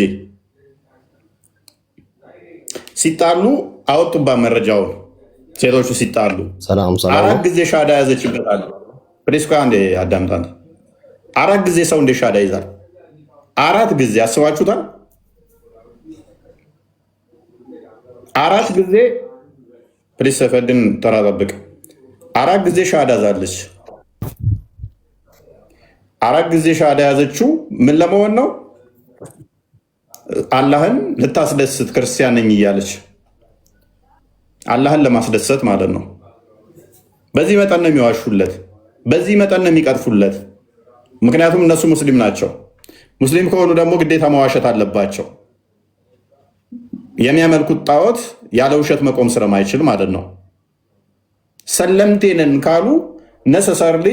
ሲጣሉ አወጡባት መረጃውን። ሴቶቹ ሲጣሉ 4 ጊዜ ሻዳ ያዘችበታል። ፕሪስኮ አንዴ አዳምጣት። 4 ጊዜ ሰው እንደ ሻዳ ይዛል? 4 ጊዜ አስባችሁታል? 4 ጊዜ ፕሪስ ሰፈድን ተራጠብቅ 4 ጊዜ ሻዳ ዛለች። 4 ጊዜ ሻዳ ያዘችው ምን ለመሆን ነው? አላህን ልታስደስት ክርስቲያን ነኝ እያለች አላህን ለማስደሰት ማለት ነው። በዚህ መጠን ነው የሚዋሹለት፣ በዚህ መጠን ነው የሚቀጥፉለት። ምክንያቱም እነሱ ሙስሊም ናቸው። ሙስሊም ከሆኑ ደግሞ ግዴታ መዋሸት አለባቸው። የሚያመልኩት ጣዖት ያለ ውሸት መቆም ስለማይችል ማለት ነው። ሰለምቴንን ካሉ ነሰሰርሊ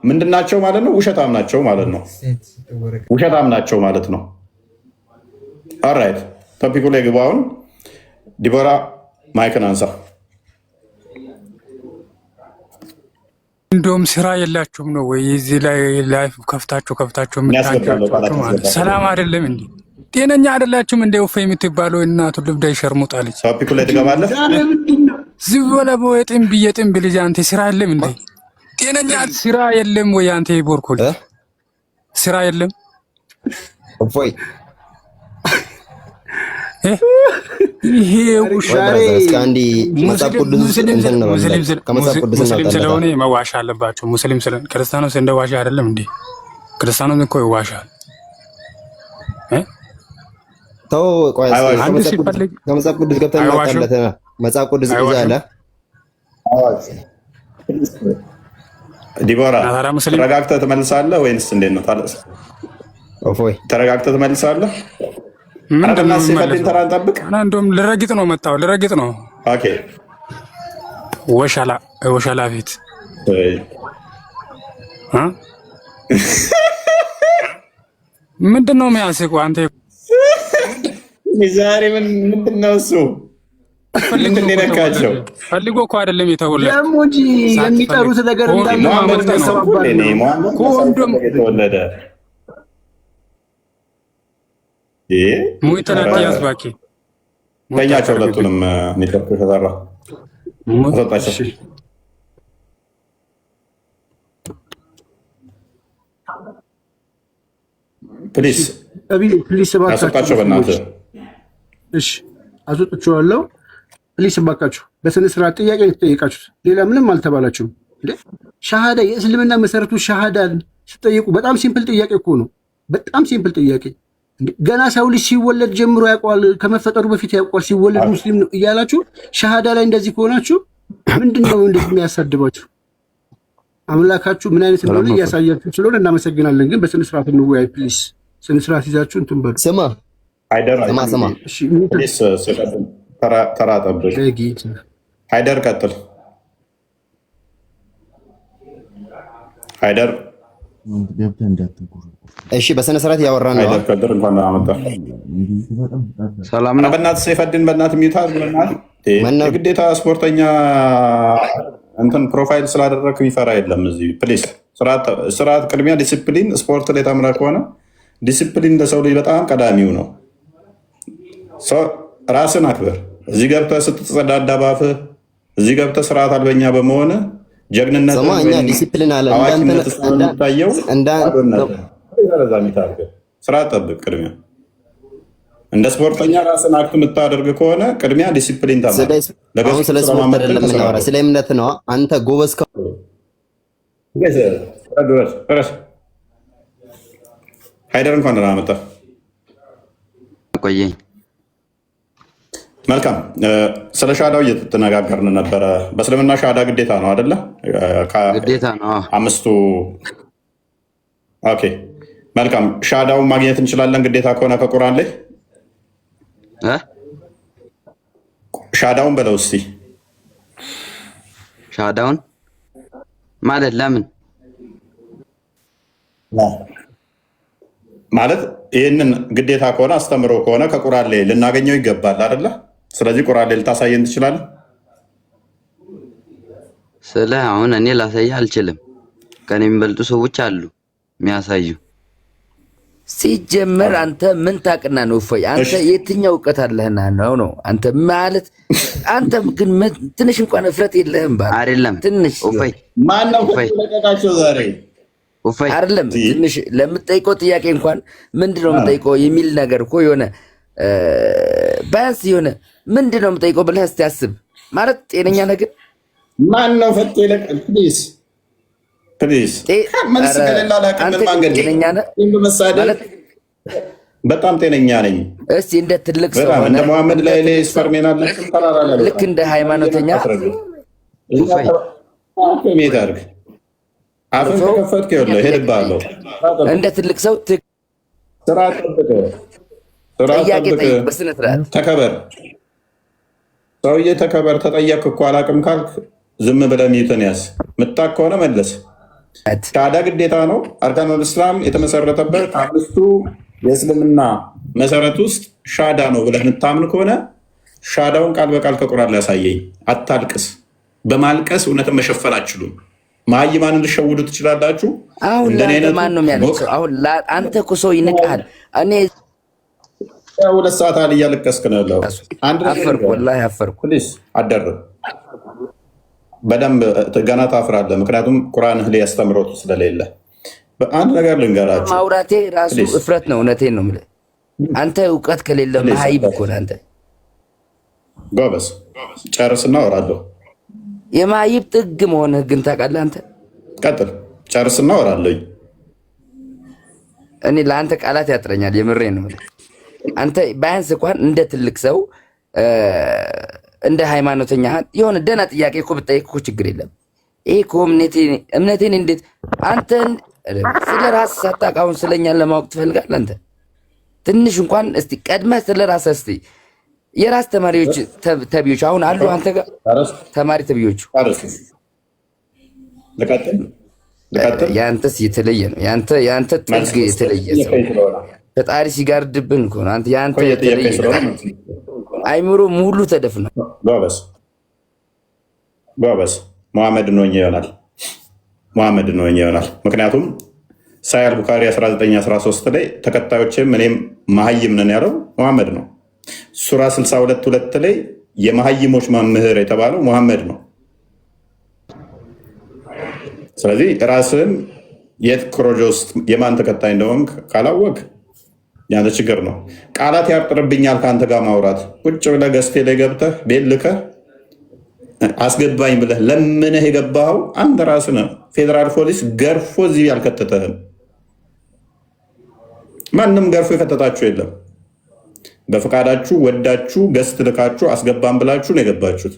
ምንድናቸው ማለት ነው? ውሸታም ናቸው ማለት ነው። ውሸታም ናቸው ማለት ነው። ኦራይት ቶፒኩ ላይ ግቡ። አሁን ዲቦራ ማይክን አንሳ። እንደውም ስራ የላችሁም ነው ወይ? እዚህ ላይ ላይፍ ከፍታችሁ የምታንጫጫችሁ ማለት ሰላም አይደለም እንዴ? ጤነኛ አይደላችሁም እንደ ውፌ የምትባለው እናቱ ልብዳ ይሸርሙጣለች። ቶፒኩ ላይ ትገባለህ። ዝም ብለህ የጥንብ ልጅ አንተ ስራ የለም እንዴ? ጤነኛ ስራ የለም ወይ አንተ? ቦርኮል ስራ የለም ወይ? ይሄ ሙስሊም ስለሆነ መዋሻ አለባቸው። ሙስሊም ስለሆነ ክርስቲያኖስ እንደ ዋሻ አይደለም እንዴ? ክርስቲያኖስ እኮ ይዋሻል። ከመጽሐፍ ቅዱስ ገብተን መጽሐፍ ቅዱስ ይዛለ ዲቦራ ተረጋግተህ ትመልሳለህ ወይንስ እንዴት ነው? ተረጋግተህ ትመልሳለህ? እንደውም ልረግጥ ነው መጣው ልረግጥ ነው። ወሻላ ፊት ምንድን ነው የሚያስቁ? አንተ ዛሬ ምንድን ነው እሱ? ምንድን ነካቸው? ፈልጎ እኮ አይደለም የተወለደ ደግሞ እንጂ የሚጠሩት ነገር እንዳለ ተወለደ ሙይተናት ያዝባኪ ከኛቸው ሁለቱንም ኔትወርክ ተሰራ አስወጣቸው። ፕሊስ አስወጣቸው በእናትህ። እሺ አስወጥቼዋለሁ። ፕሊስ እባካችሁ በስነ ስርዓት ጥያቄ ነው የተጠየቃችሁት። ሌላ ምንም አልተባላችሁም። ሻሃዳ የእስልምና መሰረቱ ሻሃዳን ስጠይቁ በጣም ሲምፕል ጥያቄ እኮ ነው። በጣም ሲምፕል ጥያቄ። ገና ሰው ልጅ ሲወለድ ጀምሮ ያውቀዋል፣ ከመፈጠሩ በፊት ያውቀዋል፣ ሲወለድ ሙስሊም ነው እያላችሁ ሻሃዳ ላይ እንደዚህ ከሆናችሁ ምንድን ነው እንደዚህ የሚያሳድባችሁ? አምላካችሁ ምን አይነት እንደሆነ እያሳያችሁ ስለሆነ እናመሰግናለን። ግን በስነ ስርዓት እንወያይ ፕሊስ። ስነ ስርዓት ይዛችሁ እንትን በሉ። ስማ ፕሊስ፣ ተራ ጠብቅ። ሃይደር ቀጥል። ሃይደር እሺ፣ በስነ ስርዓት ያወራን ነው። ከድር እንኳን አመጣ። ሰላም ነው። በእናትህ ሰይፈድን በእናትህ ሚውታል። በእናትህ ግዴታ ስፖርተኛ እንትን ፕሮፋይል ስላደረክ የሚፈራ የለም እዚህ። ፕሊስ ስርዓት፣ ቅድሚያ ዲሲፕሊን። ስፖርት ላይ ተምረህ ከሆነ ዲሲፕሊን ለሰው ልጅ በጣም ቀዳሚው ነው። ራስን አክብር። እዚህ ገብተህ ስትጸዳዳ ባፍህ፣ እዚህ ገብተህ ስርዓት አልበኛ በመሆን ጀግንነት ዲሲፕሊን አለ ታየው። ስርዓት ጠብቅ። ቅድሚያ እንደ ስፖርተኛ ራስን አክት የምታደርግ ከሆነ ቅድሚያ ዲሲፕሊን ስለ ስፖርት አይደለም የምናወራ፣ ስለ እምነት ነው። አንተ ጎበዝ ሃይደር እንኳን ደህና መጣህ። ቆየኝ። መልካም። ስለ ሻዳው እየተነጋገርን ነበረ። በእስልምና ሻዳ ግዴታ ነው አይደለ? ግዴታ ነው። አምስቱ። ኦኬ መልካም። ሻዳውን ማግኘት እንችላለን ግዴታ ከሆነ ከቁርአን ላይ ሻዳውን በለው እስቲ። ሻዳውን ማለት ለምን ማለት ይህንን ግዴታ ከሆነ አስተምሮ ከሆነ ከቁርአን ላይ ልናገኘው ይገባል አይደለ? ስለዚህ ቁርአን ላይ ልታሳየን ትችላለህ? ስለ አሁን እኔ ላሳይ አልችልም። ከኔ የሚበልጡ ሰዎች አሉ የሚያሳዩ። ሲጀመር አንተ ምን ታውቅና ነው? እፎይ አንተ የትኛው እውቀት አለህና ነው? አንተ ማለት አንተ ግን ትንሽ እንኳን እፍረት የለህም። ባል አይደለም ትንሽ እፎይ ማን ነው ለቀቃቸው ዛሬ እፎይ አይደለም ትንሽ ለምትጠይቀው ጥያቄ እንኳን ምንድነው የምጠይቀው የሚል ነገር እኮ የሆነ ባያንስ የሆነ ምንድነው የምጠይቀው ብለህ እስቲ አስብ። ማለት ጤነኛ ነገር ማን ነው ፈጥ ይለቀ ፕሊዝ ፕሊዝ መልስ ከሌላ ላቀምን ማንገድ ማለት በጣም ጤነኛ ነኝ። እስቲ እንደ ትልቅ ሰው እንደ መሐመድ ላይ ስፐርሜን አለ ልክ እንደ ሃይማኖተኛ ሜት አድርግ አፍን ከከፈትክ ይኸውልህ እሄድብሃለሁ። እንደ ትልቅ ሰው ስራ ጠብቅ፣ በስነ ስርዓት ተከበር። ሰውዬ ተከበር። ተጠየቅክ እኮ አላቅም ካልክ ዝም ብለህ ሚዩትን ያዝ። ምታክ ከሆነ መለስ። ሻሃዳ ግዴታ ነው። አርካኑል እስላም የተመሰረተበት አምስቱ የእስልምና መሰረት ውስጥ ሻሃዳ ነው ብለህ የምታምን ከሆነ ሻሃዳውን ቃል በቃል ከቁርአን ላይ ያሳየኝ። አታልቅስ። በማልቀስ እውነትን መሸፈን አችሉም። ማይማንን ልሸውዱ ትችላላችሁ። አሁን ማን ነው የሚያለቅሰው? አሁን አንተ እኮ ሰው ይንቃል። እኔ 2 ሰዓት አለ እያለቀስክ ነው ያለው። አፈርኩ፣ ወላሂ አፈርኩ። ፕሊዝ አደርግ። በደንብ ገና ታፍራለህ። ምክንያቱም ቁርአንህ ላይ ያስተምሮት ስለሌለ። አንድ ነገር ልንገራችሁ፣ ማውራቴ ራሱ እፍረት ነው። እውነቴን ነው የምልህ። አንተ እውቀት ከሌለ መሀይብ እኮ ነህ አንተ። ጎበዝ ጨርስና እወራለሁ። የማይብ ጥግ መሆንህ ግን ታውቃለህ አንተ። ቀጥል፣ ጨርስና እወራለሁ። እኔ ለአንተ ቃላት ያጥረኛል። የምሬን ነው። አንተ ባያንስ እንኳን እንደ ትልቅ ሰው እንደ ሃይማኖተኛ የሆነ ደህና ጥያቄ እኮ ብጠይቅ እኮ ችግር የለም። ይሄ እኮ እምነቴን እንዴት አንተን ስለ ራስህ ሳታውቅ አሁን ስለኛን ለማወቅ ትፈልጋለህ አንተ? ትንሽ እንኳን እስቲ ቀድመህ ስለ ራስህ እስቲ የራስ ተማሪዎች ተቢዮች አሁን አሉ አንተ ጋር ተማሪ ተቢዮቹ ያንተስ የተለየ ነው። ያንተ ጥግ የተለየ ሰው ፈጣሪ ሲጋርድብን እኮ ነው። አንተ ያንተ የተለየ አይምሮ ሙሉ ተደፍነ። ጎበዝ መሐመድ ነው ይሆናል። ምክንያቱም ሳሂህ አልቡኻሪ 1913 ላይ ተከታዮችም እኔም መሀይም ነን ያለው መሐመድ ነው። ሱራ 62 ላይ የመሀይሞች መምህር የተባለው መሐመድ ነው። ስለዚህ ራስን የት ክሮጆ ውስጥ የማን ተከታይ እንደሆንክ ካላወቅ ያንተ ችግር ነው። ቃላት ያርጥርብኛል ከአንተ ጋር ማውራት። ቁጭ ብለህ ገዝቴ ላይ ገብተህ ቤት ልከህ አስገባኝ ብለህ ለምነህ የገባኸው አንተ ራስህ ነህ። ፌዴራል ፖሊስ ገርፎ እዚህ ያልከተተህም ማንም ገርፎ የከተታችሁ የለም። በፈቃዳችሁ ወዳችሁ ገዝት ልካችሁ አስገባን ብላችሁ ነው የገባችሁት።